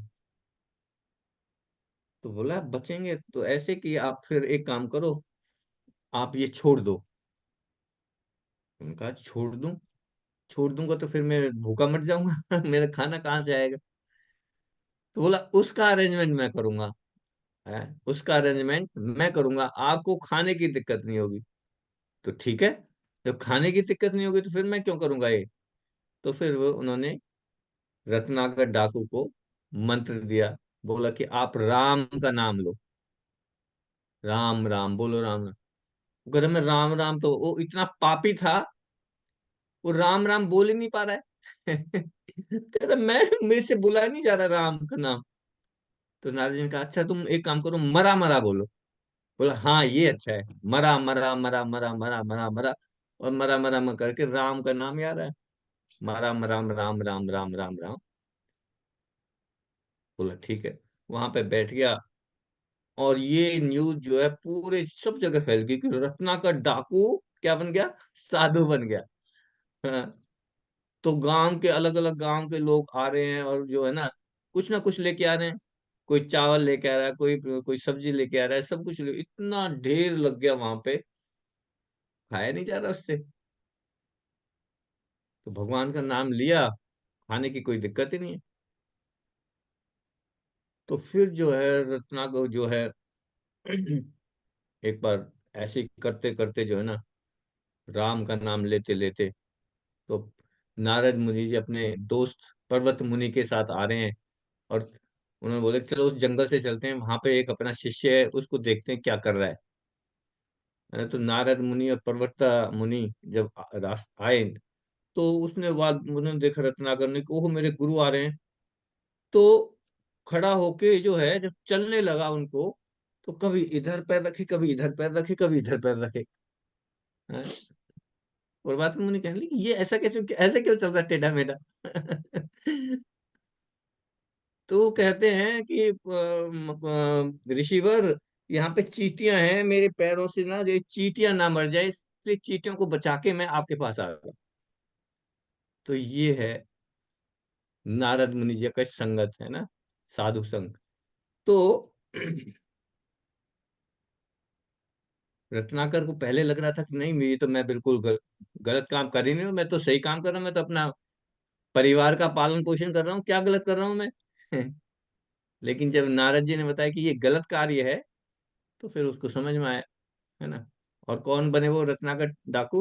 तो बोला बचेंगे तो ऐसे कि आप फिर एक काम करो, आप ये छोड़ दो। उन्होंने कहा छोड़ दूं, छोड़ दूंगा तो फिर मैं भूखा मर जाऊंगा। मेरा खाना कहाँ से आएगा। तो बोला उसका अरेंजमेंट मैं करूंगा, है, उसका अरेंजमेंट मैं करूंगा, आपको खाने की दिक्कत नहीं होगी। तो ठीक है, जब खाने की दिक्कत नहीं होगी तो फिर मैं क्यों करूंगा ये। तो फिर वो उन्होंने रत्नाकर डाकू को मंत्र दिया, बोला कि आप राम का नाम लो, राम राम बोलो, राम राम। घर में राम राम, तो वो इतना पापी था, वो राम राम बोल ही नहीं पा रहा है। कहता मैं, मेरे से बुलाया नहीं जा रहा राम का नाम। तो नारद जी ने कहा अच्छा तुम एक काम करो, मरा मरा बोलो। बोला हाँ ये अच्छा है, मरा मरा मरा मरा मरा मरा मरा, और मरा मरा मरा करके राम का नाम याद है, मरा मरा राम राम राम राम राम राम। बोला ठीक है, वहां पे बैठ गया। और ये न्यूज जो है पूरे सब जगह फैल गई कि रत्नाकर डाकू क्या बन गया, साधु बन गया। हाँ, तो गांव के अलग अलग गांव के लोग आ रहे हैं और जो है ना कुछ लेके आ रहे हैं। कोई चावल लेके आ रहा है, कोई कोई सब्जी लेके आ रहा है, सब कुछ इतना ढेर लग गया वहां पे, खाया नहीं जा रहा उससे। तो भगवान का नाम लिया, खाने की कोई दिक्कत ही नहीं है। तो फिर जो है रत्नाकर जो है एक बार ऐसे ही करते करते जो है ना, राम का नाम लेते लेते, तो नारद मुनि जी अपने दोस्त पर्वत मुनि के साथ आ रहे हैं। और उन्होंने बोले चलो उस जंगल से चलते हैं, वहां पे एक अपना शिष्य है, उसको देखते हैं क्या कर रहा है। तो नारद मुनि और पर्वत मुनि जब आए, तो उसने बाद उन्होंने देखा रत्नाकर ने कि ओह मेरे गुरु आ रहे हैं। तो खड़ा होके जो है जब चलने लगा उनको, तो कभी इधर पैर रखे, कभी इधर पैर रखे, कभी इधर पैर रखे। हैं? और बात में मुझे कहने लगी ये ऐसे क्यों चल रहा है टेढ़ा मेढ़ा। तो वो कहते हैं कि ऋषिवर, यहाँ पे चींटियां हैं, मेरे पैरों से ना जो ये चींटियां ना मर जाए, इसलिए चींटियों को बचा के मैं आपके पास आ गया। तो ये है नारद मुनि जी का संगत है ना, साधु संग। तो रत्नाकर को पहले लग रहा था कि नहीं ये तो मैं बिल्कुल गलत काम कर ही नहीं हूँ, मैं तो सही काम कर रहा हूँ, मैं तो अपना परिवार का पालन पोषण कर रहा हूँ, क्या गलत कर रहा हूँ मैं। लेकिन जब नारद जी ने बताया कि ये गलत कार्य है, तो फिर उसको समझ में आया, है ना। और कौन बने वो रत्नाकर डाकू,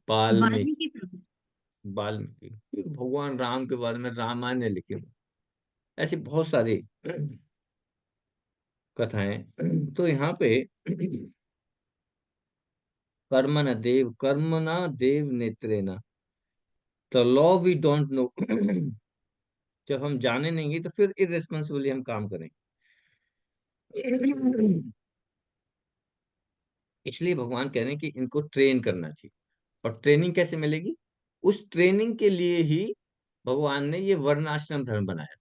वाल्मीकि। वाल्मीकि प्रभु। वाल्मीकि फिर भगवान राम के बारे में रामायण ने लिखी, ऐसी बहुत सारी कथाएं। तो यहाँ पे कर्मणा देव नेत्रेना, the law we don't know. जब हम जाने नहीं तो फिर इररेस्पॉन्सिबली हम काम करें। इसलिए भगवान कह रहे हैं कि इनको ट्रेन करना चाहिए। और ट्रेनिंग कैसे मिलेगी, उस ट्रेनिंग के लिए ही भगवान ने ये वर्णाश्रम धर्म बनाया।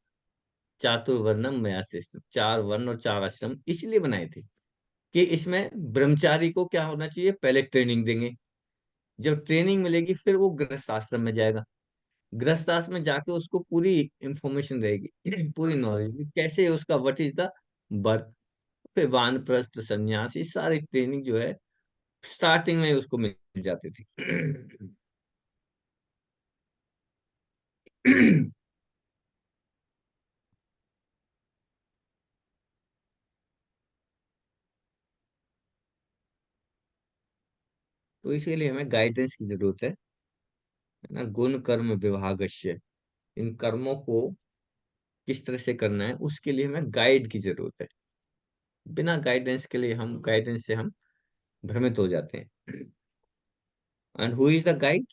चातुर्वर्णम मया सृष्टम, 4 वर्ण और 4 आश्रम इसलिए बनाए थे कि इसमें ब्रह्मचारी को क्या होना चाहिए, पहले ट्रेनिंग देंगे। जब ट्रेनिंग मिलेगी फिर वो गृहस्थ आश्रम में जाएगा। गृहस्थ आश्रम में जाके उसको पूरी इंफॉर्मेशन रहेगी, पूरी नॉलेज कैसे उसका व्हाट इज द बर्थ। फिर वानप्रस्थ सन्यास, ये सारी ट्रेनिंग जो है स्टार्टिंग में उसको मिल जाती थी। तो इसके लिए हमें गाइडेंस की जरूरत है ना। गुण कर्म विभागस्य, इन कर्मों को किस तरह से करना है उसके लिए हमें गाइड की जरूरत है। बिना गाइडेंस से हम भ्रमित हो जाते हैं। And who is the guide,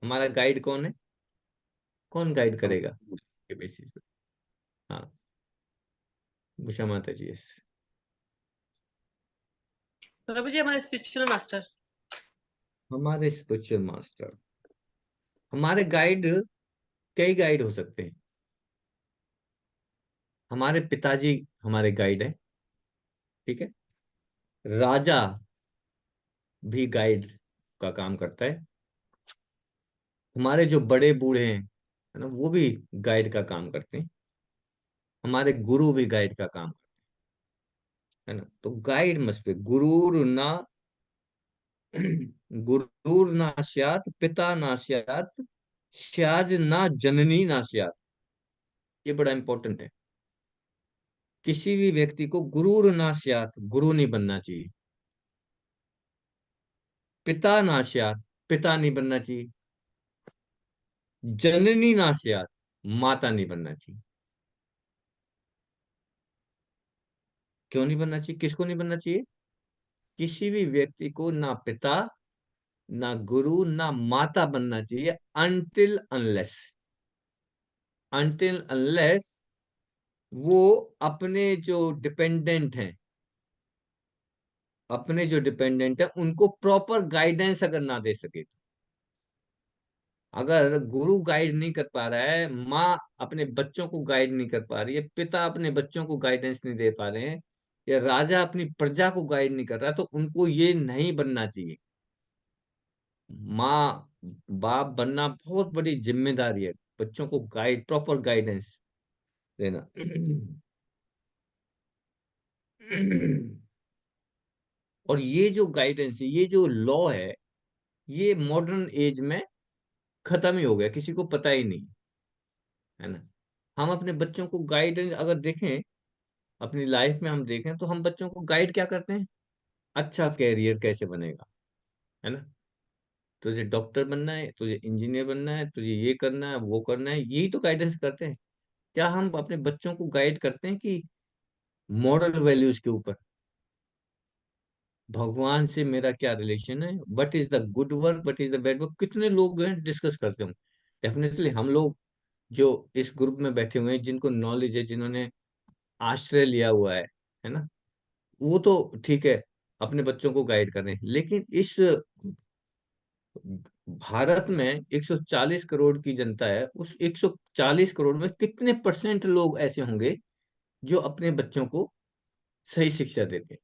हमारा गाइड कौन है, कौन गाइड करेगा के बेसिस पे। हाँ, उषा माता जी yes। प्रभु जी हमारे स्पिरिचुअल मास्टर। हमारे स्पिरिचुअल मास्टर, हमारे गाइड कई गाइड हो सकते हैं। हमारे पिताजी हमारे गाइड है, ठीक है। राजा भी गाइड का काम करता है। हमारे जो बड़े बूढ़े हैं, है ना, वो भी गाइड का काम करते हैं। हमारे गुरु भी गाइड का काम करते हैं, है ना। तो गाइड मस्ट बी गुरुर ना, गुरुर ना स्यात् पिता ना स्यात्, स्याज ना जननी ना स्यात्। ये बड़ा इंपॉर्टेंट है। किसी भी व्यक्ति को गुरुर ना स्यात्, गुरु नहीं बनना चाहिए। पिता ना स्यात्, पिता नहीं बनना चाहिए। जननी ना स्यात्, माता नहीं बनना चाहिए। क्यों नहीं बनना चाहिए, किसको नहीं बनना चाहिए, किसी भी व्यक्ति को ना पिता ना गुरु ना माता बनना चाहिए, अनटिल अनलेस वो अपने जो डिपेंडेंट हैं, उनको प्रॉपर गाइडेंस अगर ना दे सके, अगर गुरु गाइड नहीं कर पा रहा है, माँ अपने बच्चों को गाइड नहीं कर पा रही है, पिता अपने बच्चों को गाइडेंस नहीं दे पा रहे हैं, या राजा अपनी प्रजा को गाइड नहीं कर रहा, तो उनको ये नहीं बनना चाहिए। माँ बाप बनना बहुत बड़ी जिम्मेदारी है, बच्चों को प्रॉपर गाइडेंस देना। और ये जो गाइडेंस है, ये जो लॉ है, ये मॉडर्न एज में खत्म ही हो गया, किसी को पता ही नहीं, है ना। हम अपने बच्चों को गाइडेंस अगर देखें, अपनी लाइफ में हम देखें, तो हम बच्चों को गाइड क्या करते हैं? अच्छा कैरियर कैसे बनेगा, है ना, तुझे डॉक्टर बनना है, तुझे इंजीनियर बनना है, तुझे ये करना है, वो करना है, यही तो गाइडेंस करते हैं। क्या हम अपने बच्चों को गाइड करते हैं कि मॉरल वैल्यूज के ऊपर, भगवान से मेरा क्या रिलेशन है, what is the good work, what is the bad work? कितने लोग हैं डिस्कस करते हैं। डेफिनेटली हम लोग जो इस ग्रुप में बैठे हुए हैं, जिनको नॉलेज है, जिन्होंने आश्रय लिया हुआ है ना, वो तो ठीक है, अपने बच्चों को गाइड कर रहे हैं। लेकिन इस भारत में 140 करोड़ की जनता है, उस 140 करोड़ में कितने परसेंट लोग ऐसे होंगे जो अपने बच्चों को सही शिक्षा देते हैं?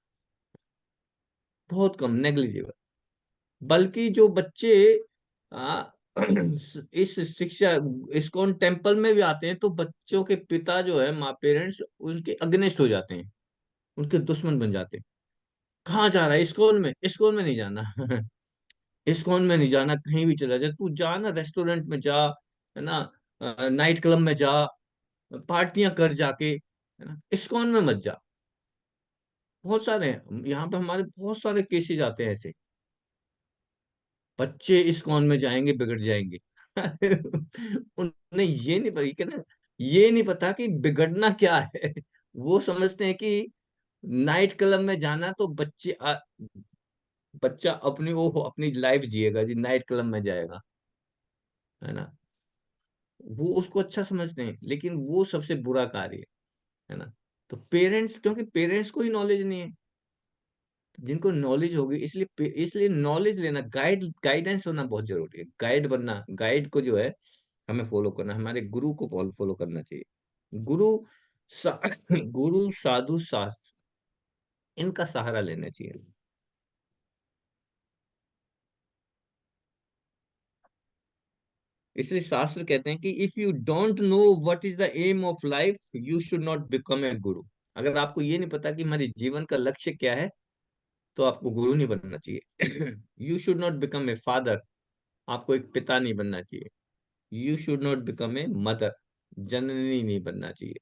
बहुत कम, नेग्लिजिबल। बल्कि जो बच्चे आ, इस शिक्षा, इस्कॉन टेम्पल में भी आते हैं, तो बच्चों के पिता जो है, माँ पेरेंट्स, उनके अगेंस्ट हो जाते हैं, उनके दुश्मन बन जाते हैं। कहाँ जा रहा है? इस्कॉन में? इस्कॉन में नहीं जाना। इस्कॉन में नहीं जाना, कहीं भी चला जा, तू जा ना, रेस्टोरेंट में जा, है ना, नाइट क्लब में जा, पार्टियां कर जाके, है ना, इस्कॉन में मत जा। बहुत सारे हैं यहाँ पे, हमारे बहुत सारे केसेस आते हैं ऐसे, बच्चे इस्कॉन में जाएंगे बिगड़ जाएंगे। उन्हें ये नहीं पता, कि ना, ये नहीं पता कि बिगड़ना क्या है। वो समझते हैं कि नाइट क्लब में जाना तो बच्चा अपनी वो अपनी लाइफ जिएगा जी, नाइट क्लब में जाएगा, है ना, वो उसको अच्छा समझते हैं, लेकिन वो सबसे बुरा कार्य है ना। तो पेरेंट्स, क्योंकि पेरेंट्स को ही नॉलेज नहीं है, जिनको नॉलेज होगी, इसलिए नॉलेज लेना, गाइडेंस होना बहुत जरूरी है। गाइड बनना, गाइड को जो है हमें फॉलो करना, हमारे गुरु को फॉलो करना चाहिए। गुरु साधु शास्त्र, इनका सहारा लेना चाहिए। इसलिए शास्त्र कहते हैं कि if you don't know what is the aim of life, you should not become a guru. अगर आपको ये नहीं पता कि हमारे जीवन का लक्ष्य क्या है, तो आपको गुरु नहीं बनना चाहिए। You should not become a father, आपको एक पिता नहीं बनना चाहिए। You should not become a mother, जननी नहीं बनना चाहिए।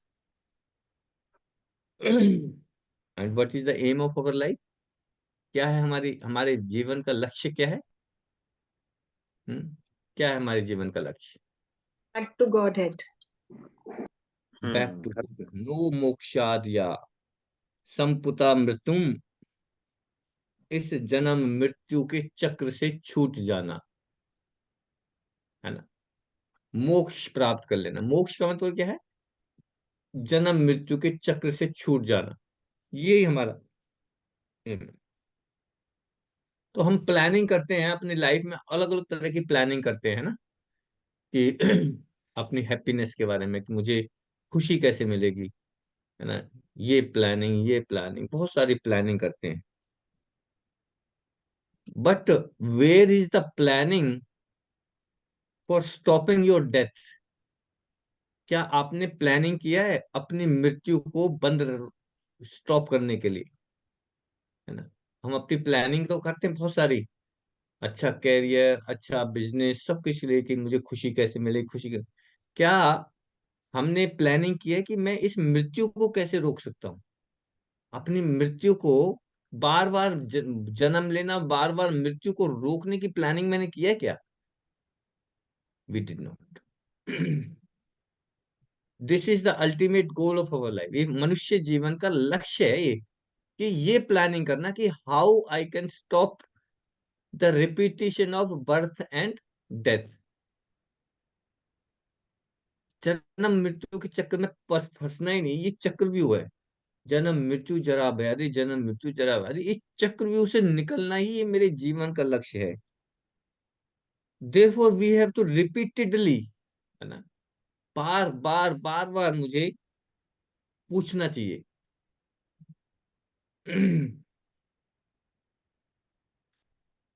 And what is the aim of our life? क्या है हमारे जीवन का लक्ष्य क्या है? क्या है हमारे जीवन का लक्ष्य? Back to Godhead. Back to नो मोक्षाद या संपुता मृत्युम, इस जन्म मृत्यु के चक्र से छूट जाना, है ना, मोक्ष प्राप्त कर लेना। मोक्ष का मतलब क्या है? जन्म मृत्यु के चक्र से छूट जाना, यही हमारा aim है। तो हम प्लानिंग करते हैं अपनी लाइफ में, अलग अलग तरह की प्लानिंग करते हैं ना, कि अपनी हैप्पीनेस के बारे में, कि मुझे खुशी कैसे मिलेगी, है ना, ये प्लानिंग बहुत सारी प्लानिंग करते हैं। But where is the planning for stopping your death? क्या आपने प्लानिंग किया है अपनी मृत्यु को स्टॉप करने के लिए, है ना? हम अपनी प्लानिंग तो करते हैं बहुत सारी, अच्छा कैरियर, अच्छा बिजनेस, सब कुछ के लिए, कि मुझे खुशी कैसे मिले, क्या हमने प्लानिंग की है कि मैं इस मृत्यु को कैसे रोक सकता हूँ? अपनी मृत्यु को बार बार जन्म लेना, बार बार मृत्यु को रोकने की प्लानिंग मैंने किया है क्या? We did not. This is the ultimate goal of our life. ये मनुष्य जीवन का लक्ष्य है, ये कि ये प्लानिंग करना कि how I can stop the repetition of birth and death. जन्म मृत्यु के चक्कर में फंसना ही नहीं, ये चक्रव्यूह है। जन्म मृत्यु जरा व्याधि, जन्म मृत्यु जरा व्याधि, इस चक्रव्यूह से निकलना ही ये मेरे जीवन का लक्ष्य है। Therefore we have to repeatedly, है ना, बार बार बार बार मुझे पूछना चाहिए।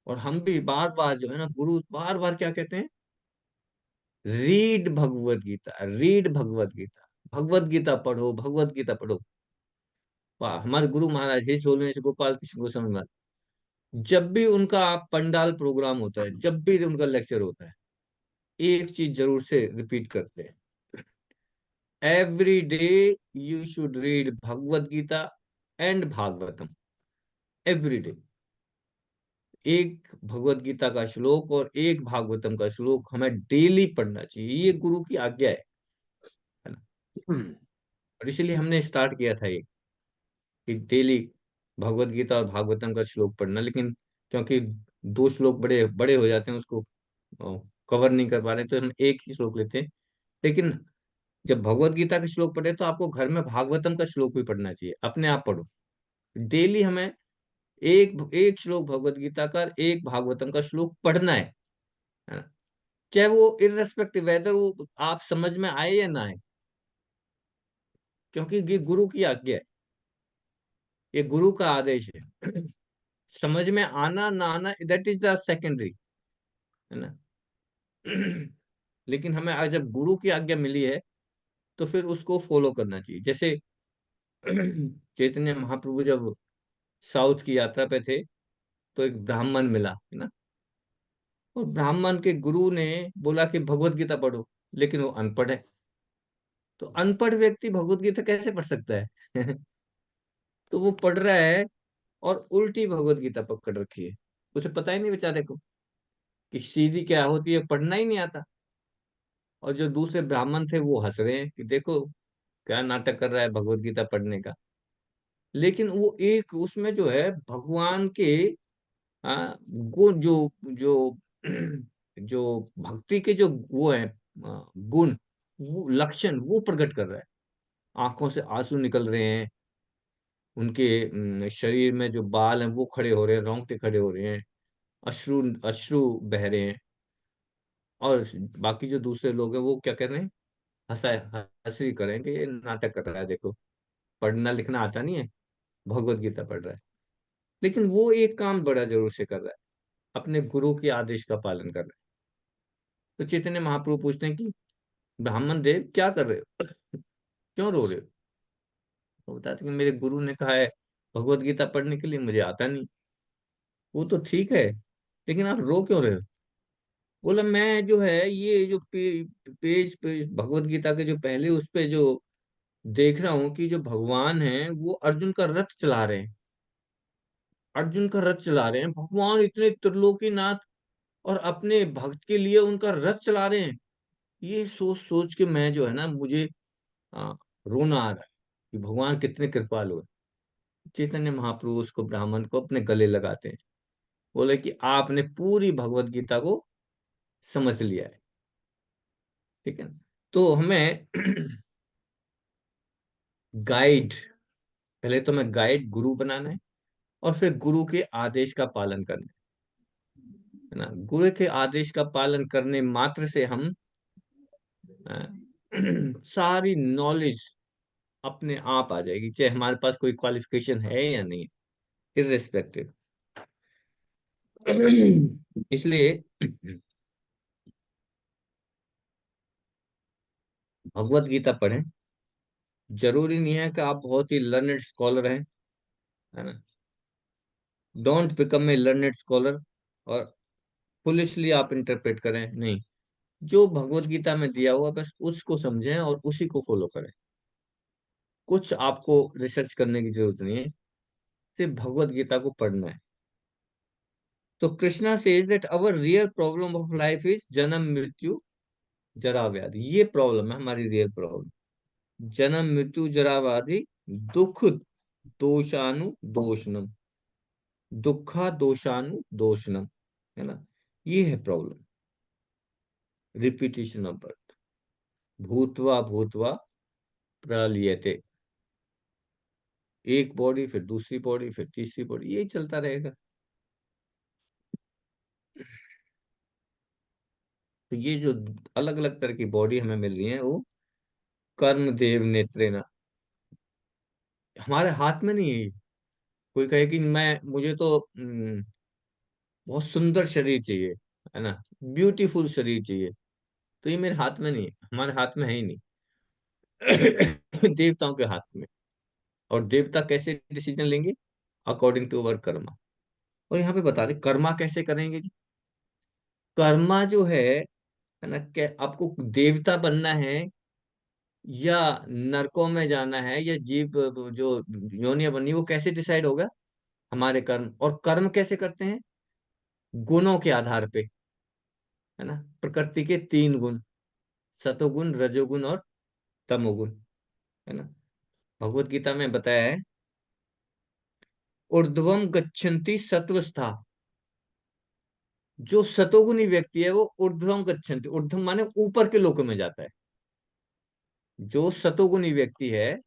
और हम भी बार बार जो है ना, गुरु बार बार क्या कहते हैं, रीड भगवत गीता, रीड भगवत गीता, भगवत गीता पढ़ो, भगवत गीता पढ़ो। वाह, हमारे गुरु महाराज हे 16वें से गोपाल कृष्ण गोस्वामी महाराज, जब भी उनका पंडाल प्रोग्राम होता है, जब भी उनका लेक्चर होता है, एक चीज जरूर से रिपीट करते हैं, every day you should read Bhagavad Gita and Bhagavatam, every day. एक भगवत गीता का श्लोक और एक भागवतम का श्लोक हमें डेली पढ़ना चाहिए, ये गुरु की आज्ञा है ना। और इसलिए हमने स्टार्ट किया था ये, कि डेली भगवत गीता और भागवतम का श्लोक पढ़ना। लेकिन क्योंकि दो श्लोक बड़े बड़े हो जाते हैं, उसको कवर नहीं कर पा रहे, तो हम एक ही श्लोक लेते हैं। लेकिन जब भगवत गीता के श्लोक पढ़े, तो आपको घर में भागवतम का श्लोक भी पढ़ना चाहिए, अपने आप पढ़ो। डेली हमें एक एक श्लोक भगवत गीता का, एक भागवतम का श्लोक पढ़ना है ना। चाहे वो इररेस्पेक्टिव वेदर वो आप समझ में आए या ना आए, क्योंकि ये गुरु की आज्ञा है, ये गुरु का आदेश है। समझ में आना ना आना, दैट इज द सेकेंडरी, है ना। लेकिन हमें आज जब गुरु की आज्ञा मिली है, तो फिर उसको फॉलो करना चाहिए। जैसे चैतन्य महाप्रभु जब साउथ की यात्रा पे थे, तो एक ब्राह्मण मिला, है ना। और ब्राह्मण के गुरु ने बोला कि भगवत गीता पढ़ो, लेकिन वो अनपढ़ है। तो अनपढ़ व्यक्ति भगवत गीता कैसे पढ़ सकता है? तो वो पढ़ रहा है और उल्टी भगवत गीता पकड़ रखी है। उसे पता ही नहीं बेचारे को कि सीधी क्या होती है, पढ़ना ही नहीं आता। और जो दूसरे ब्राह्मण थे वो हंस रहे हैं कि देखो क्या नाटक कर रहा है भगवत गीता पढ़ने का। लेकिन वो एक उसमें जो है भगवान के गुण, जो जो जो भक्ति के जो वो है गुण, वो लक्षण वो प्रकट कर रहा है। आंखों से आंसू निकल रहे हैं, उनके शरीर में जो बाल हैं वो खड़े हो रहे हैं, रोंगटे खड़े हो रहे हैं, अश्रु अश्रु बह रहे हैं। और बाकी जो दूसरे लोग हैं वो क्या कर रहे हैं, हंसा हंसी करेंगे, ये नाटक कर रहा है देखो, पढ़ना लिखना आता नहीं है, भगवत गीता पढ़ रहा है। लेकिन वो एक काम बड़ा जरूर से कर रहा है, अपने गुरु के आदेश का पालन कर रहा है। तो चैतन्य महाप्रभु पूछते हैं कि ब्राह्मण देव क्या कर रहे हो, क्यों रो रहे हो? तो बताते हैं कि मेरे गुरु ने कहा है भगवत गीता पढ़ने के लिए, मुझे आता नहीं। वो तो ठीक है, लेकिन आप रो क्यों रहे हो? बोला मैं जो है ये जो पेज पे भगवत गीता के जो पहले उस पे जो देख रहा हूँ कि जो भगवान है वो अर्जुन का रथ चला रहे हैं, अर्जुन का रथ चला रहे हैं भगवान, इतने त्रिलोकीनाथ, और अपने भक्त के लिए उनका रथ चला रहे हैं। ये सोच सोच के मैं जो है ना, मुझे आ, रोना आ रहा है कि भगवान कितने कृपालु है। चैतन्य महाप्रभु उसको ब्राह्मण को अपने गले लगाते हैं, बोले कि आपने पूरी भगवत गीता को समझ लिया है, ठीक है। तो हमें गाइड, पहले तो हमें गाइड गुरु बनाना है, और फिर गुरु के आदेश का पालन करना है ना। गुरु के आदेश का पालन करने मात्र से हम अ, सारी नॉलेज अपने आप आ जाएगी, चाहे हमारे पास कोई क्वालिफिकेशन है या नहीं, इररिस्पेक्टिव। इसलिए भगवत गीता पढ़ें। जरूरी नहीं है कि आप बहुत ही लर्नेड स्कॉलर हैं, है ना। Don't become a learned scholar और फुलिशली आप इंटरप्रेट करें, नहीं। जो भगवत गीता में दिया हुआ बस उसको समझें और उसी को फॉलो करें। कुछ आपको रिसर्च करने की जरूरत नहीं है, सिर्फ भगवत गीता को पढ़ना है। तो Krishna says that our real problem of life is जन्म मृत्यु जरा व्याधि। ये प्रॉब्लम है हमारी, रियल प्रॉब्लम, जन्म मृत्यु जरा व्याधि, दुख दोषानु दोषणम, दुखा दोषानु दोषणम, है ना। ये है प्रॉब्लम, रिपीटेशन ऑफ बर्थ। भूत्वा भूत्वा प्रलीयते। एक बॉडी, फिर दूसरी बॉडी, फिर तीसरी बॉडी, यही चलता रहेगा। तो ये जो अलग अलग तरह की बॉडी हमें मिल रही है, वो कर्म देव नेत्रेना, हमारे हाथ में नहीं है ये। कोई कहे कि मैं मुझे तो बहुत सुंदर शरीर चाहिए, है ना, ब्यूटीफुल शरीर चाहिए, तो ये मेरे हाथ में नहीं है, हमारे हाथ में है ही नहीं। देवताओं के हाथ में। और देवता कैसे डिसीजन लेंगे? According to our karma. और यहाँ पे बता रहे कर्मा कैसे करेंगे जी। कर्मा जो है ना, क्या आपको देवता बनना है या नरकों में जाना है या जीव जो योनिया बननी है, वो कैसे डिसाइड होगा? हमारे कर्म। और कर्म कैसे करते हैं? गुणों के आधार पे, है ना। प्रकृति के 3 गुण, सतोगुण, रजोगुण और तमोगुण, है ना। भगवत गीता में बताया है, ऊर्ध्वम गच्छन्ति सत्वस्था। जो सतोगुणी व्यक्ति है वो ऊर्ध्वम गच्छन्ति, ऊर्ध्वम माने ऊपर के लोकों में जाता है। जो सतोगुणी व्यक्ति है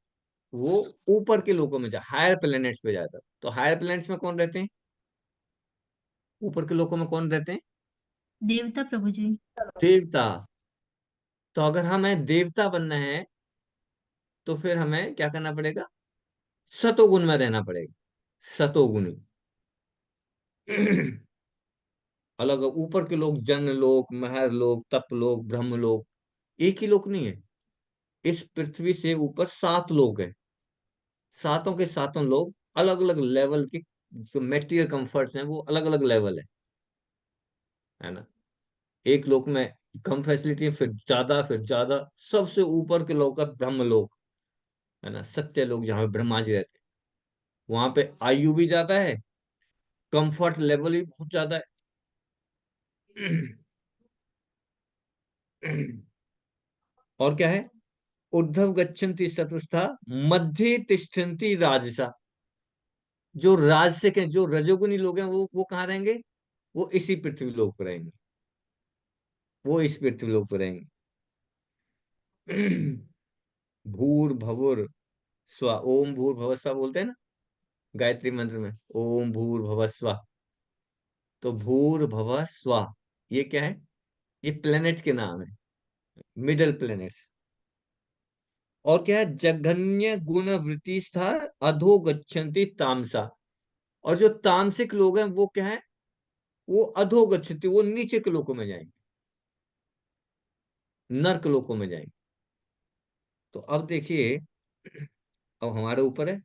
वो ऊपर के लोकों में हायर प्लैनेट्स पे जाता है। तो हायर प्लैनेट्स में कौन रहते हैं? ऊपर के लोकों में कौन रहते हैं? देवता प्रभु जी। देवता। तो अगर हमें देवता बनना है तो फिर हमें क्या करना पड़ेगा? सतोगुण में रहना पड़ेगा। सतोगुणी। अलग ऊपर के लोग, जन लोक, महर लोक, तप लोक, ब्रह्म लोक, एक ही लोक नहीं है। इस पृथ्वी से ऊपर 7 लोक है। सातों के सातों लोग अलग अलग लेवल के, जो मेटीरियल कंफर्ट्स हैं वो अलग अलग लेवल है ना। एक लोक में कम फैसिलिटी है, फिर ज्यादा। सबसे ऊपर के लोक का ब्रह्म लोक, है ना, सत्य लोक, जहाँ पे ब्रह्मा जी रहते हैं। वहां पे आयु भी ज्यादा है, कंफर्ट लेवल भी बहुत ज्यादा है। और क्या है? ऊर्ध्व गच्छन्ति सत्वस्था, मध्य तिष्ठन्ति राजसा। जो राजसिक है, जो रजोगुनी लोग हैं, वो कहाँ रहेंगे? वो इसी पृथ्वी लोक पर रहेंगे। वो इस पृथ्वी लोक पर रहेंगे। भूर भवुर स्व, ओम भूर भव स्व बोलते हैं ना गायत्री मंत्र में, ओम भूर भव स्व। तो भूर भव स्व, ये क्या है? ये प्लेनेट के नाम है, मिडल प्लेनेट्स। और क्या है? जघन्य गुण वृत्ति स्था अधो गच्छन्ति तामसा। और जो तामसिक लोग हैं वो क्या है? वो अधो गच्छन्ति, वो नीचे के लोकों में जाएंगे, नर्क लोकों में जाएंगे। तो अब देखिए, अब हमारे ऊपर है,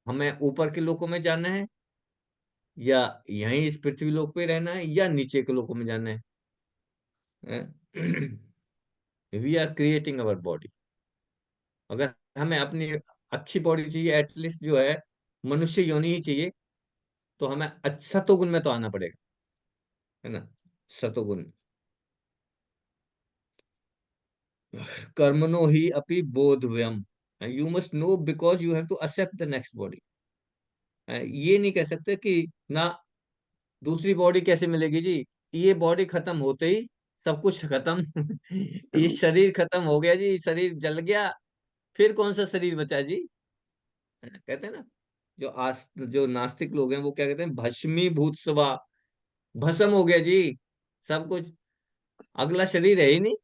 हमें ऊपर के लोकों में जाना है या यहीं इस पृथ्वी लोक पे रहना है या नीचे के लोकों में जाना है। We are creating our body. अगर हमें अपनी अच्छी बॉडी चाहिए, एटलीस्ट जो है मनुष्य योनि ही चाहिए, तो हमें सतोगुण में तो आना पड़ेगा, है ना। सतोगुण। कर्मणो ही अपि बोधव्यम, you must know because you have to accept the next body. ये नहीं कह सकते कि ना दूसरी बॉडी कैसे मिलेगी जी। ये बॉडी खत्म होते ही सब कुछ खत्म। ये शरीर खत्म हो गया जी, शरीर जल गया, फिर कौन सा शरीर बचा जी। कहते हैं ना, जो नास्तिक लोग हैं वो क्या कहते हैं? भस्मीभूत स्वा, भस्म हो गया जी सब कुछ, अगला शरीर है ही नहीं।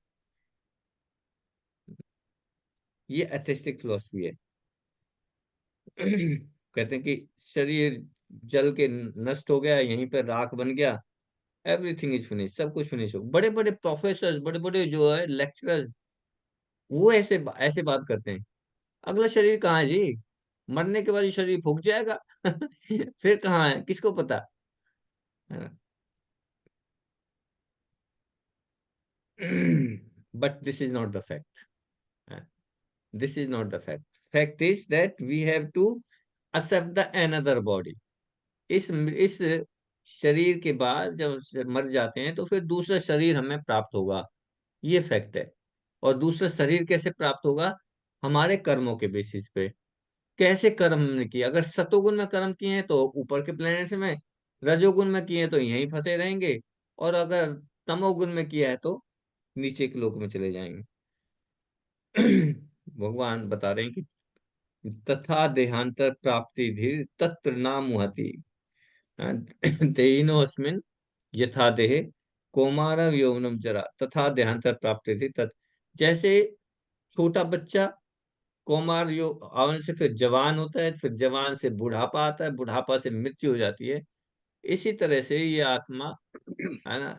ये एथिस्टिक फिलोसफी है। कहते हैं कि शरीर जल के नष्ट हो गया, यहीं पर राख बन गया, एवरीथिंग इज फिनिश, सब कुछ फिनिश हो। बड़े बड़े प्रोफेसर, बड़े बड़े जो है लेक्चरर्स, वो ऐसे ऐसे बात करते हैं। अगला शरीर कहाँ है जी? मरने के बाद ये शरीर फूक जाएगा। फिर कहाँ है, किसको पता, है ना। But this is not the fact. This is not the fact. Fact is that we have to accept the another body. इस शरीर के बाद जब मर जाते हैं तो फिर दूसरा शरीर हमें प्राप्त होगा, ये फैक्ट है। और दूसरा शरीर कैसे प्राप्त होगा? हमारे कर्मों के बेसिस पे। कैसे कर्म हमने किए? अगर सतोगुण में कर्म किए हैं तो ऊपर के प्लेनेट्स में, रजोगुण में किए हैं तो यहीं फंसे रहेंगे, और अगर तमोगुण में किया है तो नीचे के लोक में चले जाएंगे। भगवान बता रहे हैं कि तथा देहांतर प्राप्ति धीर तत्र नामुहति तेनोऽस्मिन् यथा देहे कौमारं यौवनम जरा तथा देहांतर प्राप्ति थी तत्। जैसे छोटा बच्चा कौमार यो आवन से फिर जवान होता है, फिर जवान से बुढ़ापा आता है, बुढ़ापा से मृत्यु हो जाती है, इसी तरह से ये आत्मा है ना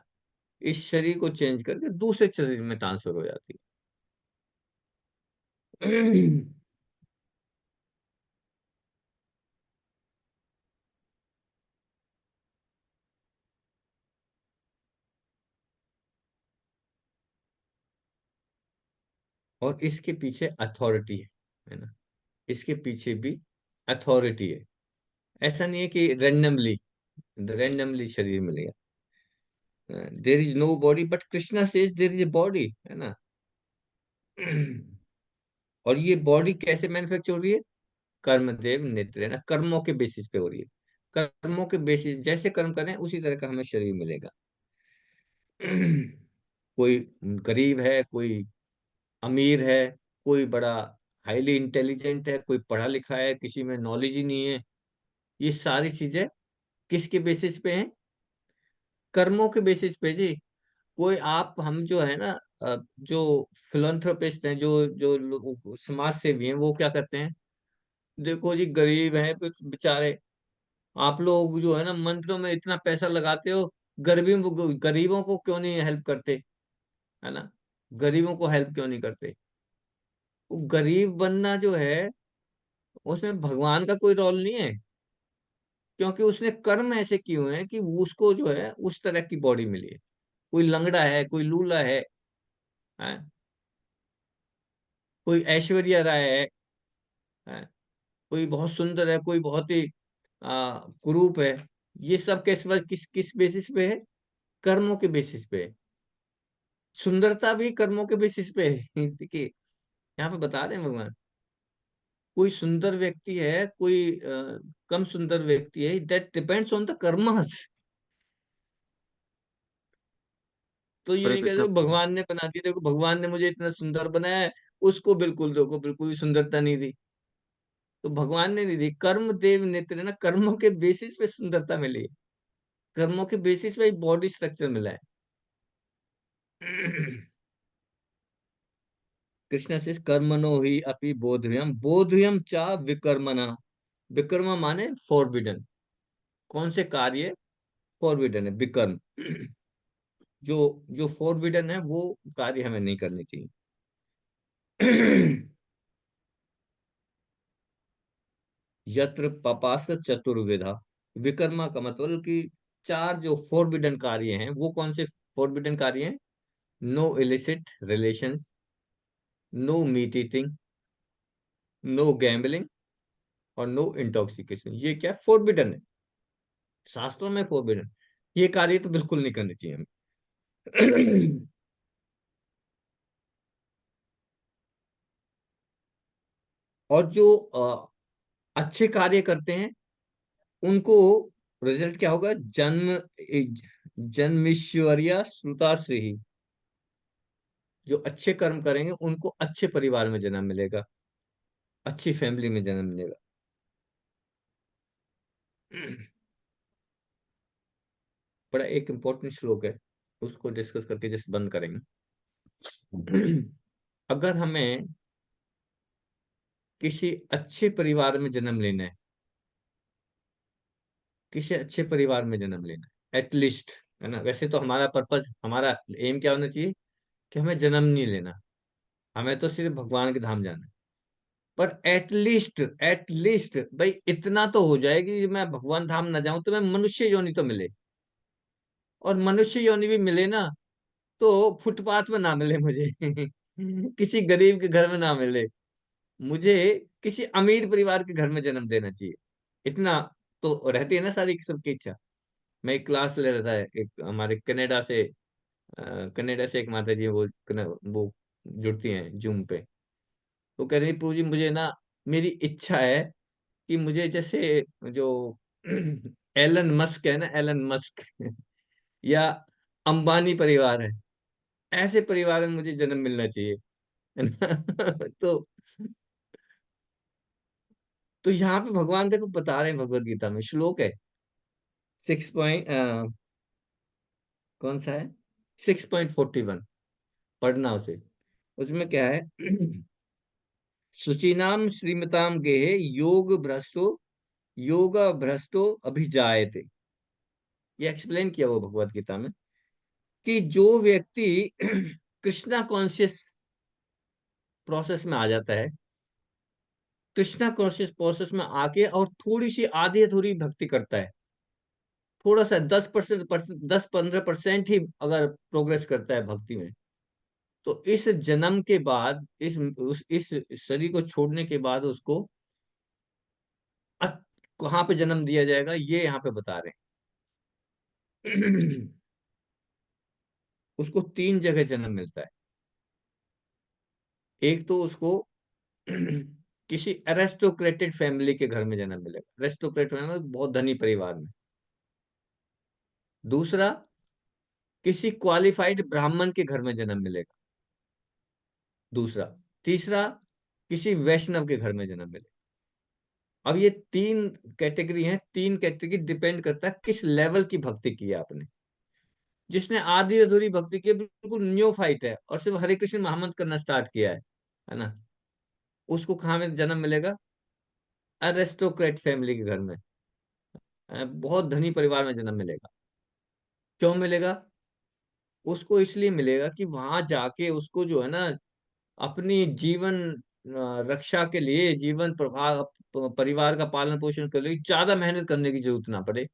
इस शरीर को चेंज करके दूसरे शरीर में ट्रांसफर हो जाती है। और इसके पीछे अथॉरिटी है ना, इसके पीछे भी अथॉरिटी है। ऐसा नहीं है कि रैंडमली शरीर मिलेगा। There is no body but Krishna says there is a body, है ना। और ये बॉडी कैसे मैन्युफैक्चर हो रही है? कर्मदेव नेत्र, है ना, कर्मों के बेसिस पे हो रही है। कर्मों के बेसिस, जैसे कर्म करें उसी तरह का हमें शरीर मिलेगा। कोई गरीब है, कोई अमीर है, कोई बड़ा हाईली इंटेलिजेंट है, कोई पढ़ा लिखा है, किसी में नॉलेज ही नहीं है। ये सारी चीजें किसके बेसिस पे हैं? कर्मों के बेसिस पे जी। कोई आप हम जो है ना जो फिलोंथ्रोपिस्ट हैं, जो जो समाज सेवी हैं, वो क्या करते हैं? देखो जी, गरीब हैं बेचारे, आप लोग जो है ना मंत्रों में इतना पैसा लगाते हो, गरीबों को क्यों नहीं हेल्प करते, है ना? गरीबों को हेल्प क्यों नहीं करते? वो गरीब बनना जो है उसमें भगवान का कोई रोल नहीं है, क्योंकि उसने कर्म ऐसे किए हुए हैं कि उसको जो है उस तरह की बॉडी मिली है। कोई लंगड़ा है, कोई लूला है? कोई ऐश्वर्या राय है? कोई बहुत सुंदर है, कोई बहुत ही कुरूप है। ये सब किस किस बेसिस पे है? कर्मों के बेसिस पे है। सुंदरता भी कर्मों के बेसिस पे है। देखिए, यहाँ पे बता रहे हैं भगवान, कोई सुंदर व्यक्ति है, कोई कम सुंदर व्यक्ति है, that depends on the karmas. तो ये हरे नहीं कहते कृष्णा। भगवान ने बना दिया, देखो भगवान ने मुझे इतना सुंदर बनाया है, उसको बिल्कुल देखो बिल्कुल भी सुंदरता नहीं दी। तो भगवान ने नहीं दी, कर्म देव नेत्र, ना कर्मों के बेसिस पे सुंदरता मिली है। कर्मों के बेसिस पे बॉडी स्ट्रक्चर मिला है। कृष्ण से कर्मणो ही अपि बोधव्यम बोधव्यम चा विकर्मणा। विकर्म माने फॉरबिडन। कौन से कार्य फॉरबिडन है? विकर्म। जो जो फॉरबिडन है वो कार्य हमें नहीं करनी चाहिए। यत्र पपास चतुर्विधा। विकर्मा का मतलब कि चार जो फॉरबिडन कार्य हैं, वो कौन से फॉरबिडन कार्य हैं? No illicit relations, no meat eating, no gambling और नो इंटॉक्सिकेशन। ये क्या फॉरबिडन है? शास्त्रों में फॉरबिडन। ये कार्य तो बिल्कुल नहीं करनी चाहिए हमें। और जो अच्छे कार्य करते हैं उनको रिजल्ट क्या होगा? जन्मीश्वरिया श्रुताश्री। जो अच्छे कर्म करेंगे उनको अच्छे परिवार में जन्म मिलेगा, अच्छी फैमिली में जन्म मिलेगा। बड़ा एक इंपॉर्टेंट श्लोक है, उसको डिस्कस करके जस्ट बंद करेंगे। अगर हमें किसी अच्छे परिवार में जन्म लेना है, किसी अच्छे परिवार में जन्म लेना है एटलीस्ट, है ना। वैसे तो हमारा पर्पज, हमारा एम क्या होना चाहिए कि हमें जन्म नहीं लेना, हमें तो सिर्फ भगवान के धाम जाना है। पर एटलीस्ट भाई इतना तो हो जाएगी कि मैं भगवान धाम ना जाऊं तो मैं मनुष्य योनि तो मिले। और मनुष्य योनि भी मिले ना तो फुटपाथ में ना मिले मुझे। किसी गरीब के घर में ना मिले मुझे, किसी अमीर परिवार के घर में जन्म देना चाहिए। इतना तो रहती है ना सारी सबकी इच्छा। मैं एक क्लास ले रहा था, एक हमारे कनाडा से एक माता जी, वो जुड़ती हैं जूम पे। वो कह रही पूजी मुझे ना, मेरी इच्छा है कि मुझे जैसे जो एलन मस्क है ना, एलन मस्क या अंबानी परिवार है, ऐसे परिवार में मुझे जन्म मिलना चाहिए, है ना। तो यहाँ पे भगवान देखो बता रहे हैं, भगवत गीता में श्लोक है 6 कौन सा है, 6.41, पढ़ना उसे। उसमें क्या है, शुचिनाम श्रीमताम गेहे योग भ्रष्टो अभिजायते। ये एक्सप्लेन किया वो भगवत गीता में, कि जो व्यक्ति कृष्णा कॉन्शियस प्रोसेस में आ जाता है, कृष्णा कॉन्शियस प्रोसेस में आके और थोड़ी सी आधी अधूरी भक्ति करता है, थोड़ा सा 10% 10-15% ही अगर प्रोग्रेस करता है भक्ति में, तो इस जन्म के बाद इस शरीर को छोड़ने के बाद उसको अ- कहाँ पे जन्म दिया जाएगा, ये यहाँ पे बता रहे हैं। उसको 3 जगह जन्म मिलता है। एक तो उसको किसी एरिस्टोक्रेटेड फैमिली के घर में जन्म मिलेगा, एरिस्टोक्रेट फैमिली बहुत धनी परिवार में। दूसरा, किसी क्वालिफाइड ब्राह्मण के घर में जन्म मिलेगा। दूसरा, तीसरा, किसी वैष्णव के घर में जन्म मिलेगा। अब ये 3 कैटेगरी हैं, 3 कैटेगरी डिपेंड करता है किस लेवल की भक्ति की है आपने। जिसने आधी अधूरी भक्ति की, बिल्कुल न्यूफाइट है और सिर्फ हरे कृष्ण महामंत्र करना स्टार्ट किया है ना, उसको कहाँ में जन्म मिलेगा, एरिस्टोक्रेट फैमिली के घर में, बहुत धनी परिवार में जन्म मिलेगा। क्यों मिलेगा, उसको इसलिए मिलेगा कि वहां जाके उसको जो है ना, अपनी जीवन रक्षा के लिए, जीवन प्रभाव परिवार का पालन पोषण के लिए ज्यादा मेहनत करने की जरूरत ना पड़े,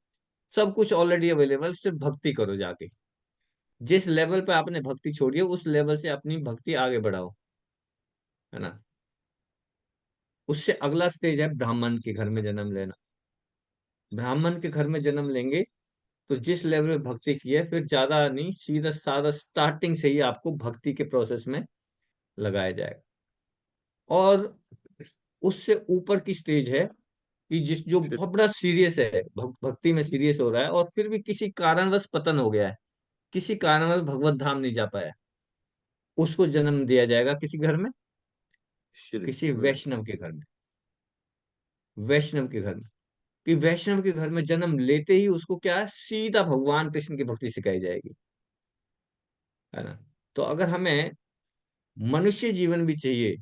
सब कुछ ऑलरेडी अवेलेबल, सिर्फ भक्ति करो जाके। जिस लेवल पे आपने भक्ति छोड़ी है उस लेवल से अपनी भक्ति आगे बढ़ाओ, है ना। उससे अगला स्टेज है ब्राह्मण के घर में जन्म लेना। ब्राह्मण के घर में जन्म लेंगे तो जिस लेवल में भक्ति की है, फिर ज्यादा नहीं, सीधा साधा स्टार्टिंग से ही आपको भक्ति के प्रोसेस में लगाया जाएगा। और उससे ऊपर की स्टेज है कि जिस जो बहुत बड़ा सीरियस है, भक्ति में सीरियस हो रहा है और फिर भी किसी कारणवश पतन हो गया है, किसी कारणवश भगवत धाम नहीं जा पाया, उसको जन्म दिया जाएगा किसी घर में, किसी वैष्णव के घर में। वैष्णव के घर में, कि वैष्णव के घर में जन्म लेते ही उसको क्या है, सीधा भगवान कृष्ण की भक्ति सिखाई जाएगी, है ना। तो अगर हमें मनुष्य जीवन भी चाहिए,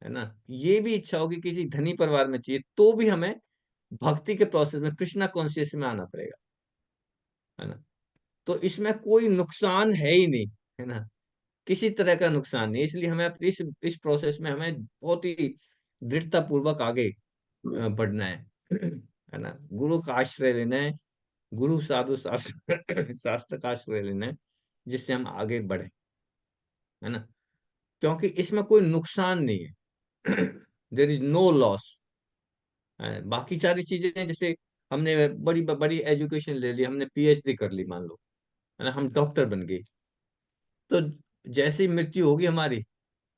है ना, ये भी इच्छा होगी किसी धनी परिवार में चाहिए, तो भी हमें भक्ति के प्रोसेस में कृष्णा कॉन्शियस में आना पड़ेगा, है ना। तो इसमें कोई नुकसान है ही नहीं, है ना, किसी तरह का नुकसान नहीं। इसलिए हमें इस प्रोसेस में हमें बहुत ही दृढ़ता पूर्वक आगे बढ़ना है ना। गुरु का आश्रय लेना है, गुरु साधु शास्त्र शास्त्र का आश्रय लेना है, जिससे हम आगे बढ़े, है ना। क्योंकि इसमें कोई नुकसान नहीं है। There is no loss. बाकी सारी चीजें हैं, जैसे हमने बड़ी बड़ी एजुकेशन ले ली, हमने पीएचडी कर ली मान लो, है ना, हम डॉक्टर बन गए, तो जैसे ही मृत्यु होगी हमारी,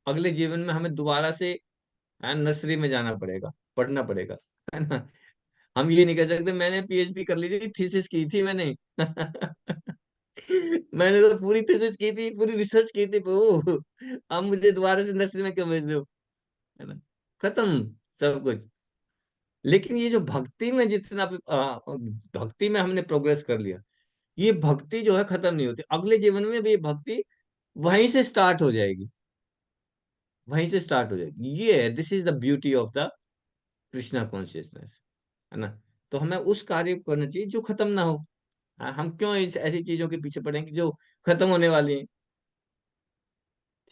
अगले जीवन में हमें दोबारा से नर्सरी में जाना पड़ेगा, पढ़ना पड़ेगा, है ना। हम ये नहीं कह सकते मैंने पीएचडी कर ली थी, थीसिस की थी मैंने। मैंने तो पूरी थीसिस की थी, पूरी रिसर्च की थी, अब मुझे दोबारा से नर्सरी में क्यों भेज रहे हो, है ना। खत्म सब कुछ। लेकिन ये जो भक्ति में जितना भक्ति में हमने प्रोग्रेस कर लिया, ये भक्ति जो है खत्म नहीं होती, अगले जीवन में भी ये भक्ति वहीं से स्टार्ट हो जाएगी, वहीं से स्टार्ट हो जाएगी। ये है, this is the beauty of the Krishna consciousness, है ना। तो हमें उस कार्य को करना चाहिए जो खत्म ना हो। हम क्यों ऐसी चीजों के पीछे पड़ेंगे जो खत्म होने वाली हैं,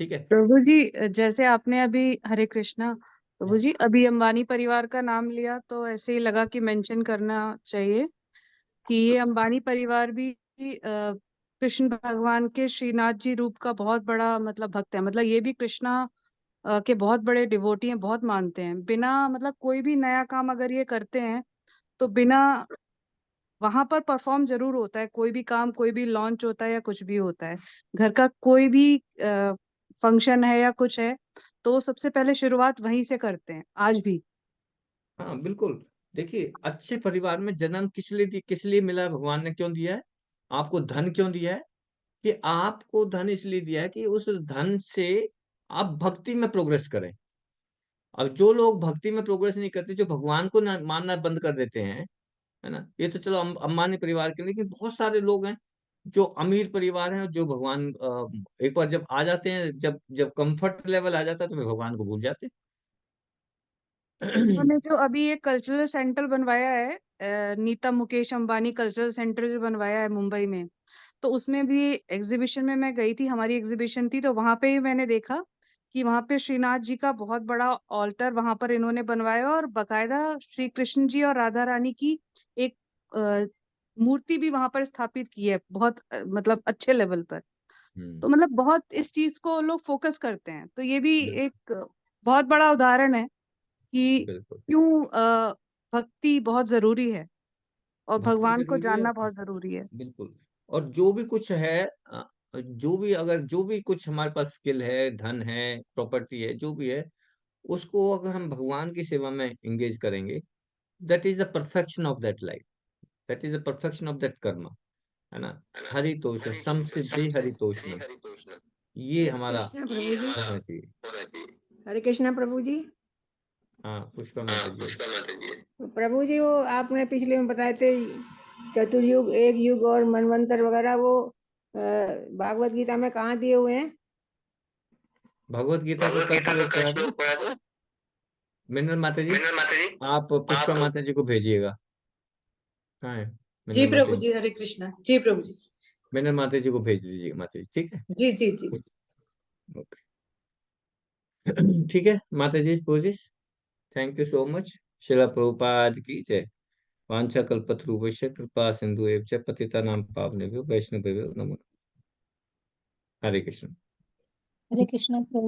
ठीक है। प्रभु जी, जैसे आपने अभी हरे कृष्णा, प्रभु जी अभी अंबानी परिवार का नाम लिया तो ऐसे ही लगा कि मेंशन करना चाहिए कि ये अंबानी परिवार भी कृष्ण भगवान के श्रीनाथ जी रूप का बहुत बड़ा मतलब भक्त है। मतलब ये भी कृष्णा के बहुत बड़े डिवोटी हैं, बहुत मानते हैं। बिना मतलब कोई भी नया काम अगर ये करते हैं तो बिना वहां पर परफॉर्म जरूर होता है, कोई भी काम, कोई भी लॉन्च होता है या कुछ भी होता है, घर का कोई भी फंक्शन है या कुछ है, तो सबसे पहले शुरुआत वहीं से करते हैं आज भी। हाँ बिल्कुल। देखिए, अच्छे परिवार में जन्म किस लिए मिला है, भगवान ने क्यों दिया है, आपको धन क्यों दिया है, कि आपको धन इसलिए दिया है कि उस धन से आप भक्ति में प्रोग्रेस करें। अब जो लोग भक्ति में प्रोग्रेस नहीं करते, जो भगवान को मानना बंद कर देते हैं, है ना, ये तो चलो अंबानी परिवार के, लेकिन बहुत सारे लोग हैं जो अमीर परिवार हैं, जो भगवान एक बार जब आ जाते हैं, जब जब कंफर्ट लेवल आ जाता है, तो वे भगवान को भूल जाते हैं। उन्होंने जो अभी एक कल्चरल सेंटर बनवाया है, नीता मुकेश अंबानी कल्चरल सेंटर जो बनवाया है मुंबई में, तो उसमें भी एग्जीबिशन में मैं गई थी, हमारी एग्जीबिशन थी, तो वहां पे भी मैंने देखा कि वहां पे श्रीनाथ जी का बहुत बड़ा ऑल्टर वहां पर इन्होंने बनवाया, और बकायदा श्री कृष्ण जी और राधा रानी की एक मूर्ति भी वहां पर स्थापित की है, बहुत मतलब अच्छे लेवल पर। तो मतलब बहुत इस चीज को लोग फोकस करते हैं, तो ये भी बिल्कुल एक बहुत बड़ा उदाहरण है कि बिल्कुल। क्यों भक्ति बहुत जरूरी है और भक्ति भगवान को जरूरी है, जानना बहुत जरूरी है। बिल्कुल। और जो भी कुछ है, जो भी कुछ हमारे पास स्किल है, धन है, प्रॉपर्टी है, जो भी है, उसको अगर हम भगवान की सेवा में एंगेज करेंगे, that is the perfection of that life, that is the perfection of that कर्म, है ना। हरितोष समसिद्धि हरितोषणम, ये हरे हमारा कृष्णा प्रभु जी। होना चाहिए। हरे कृष्णा प्रभु जी। हाँ, पुष्पा माता जी। तो प्रभु जी, वो आपने पिछले में बताए थे चतुर्युग, एक युग और मनवंतर वगैरह, वो भागवत गीता में कहाँ दिए हुए हैं? भगवत गीता का कल श्लोक पढ़ा था मिनल माता जी, आप पुष्पा माता जी को भेजिएगा। कहाँ है जी मिनल माता प्रभु जी? जी, हरे कृष्णा। जी प्रभु जी। मिनल माता जी को भेज दीजिएगा माता जी, ठीक है। जी जी जी। ओके। ठीक है माता जी, पूजिश, थैंक यू सो मच। शिला प्रभुपाद की जय। वांछा कल्पतरुभ्यश्च कृपा सिंधु एव च पतितानां पावनेभ्यो वैष्णवेभ्यो नमो नमः। हरे कृष्ण। हरे कृष्णा प्रभु।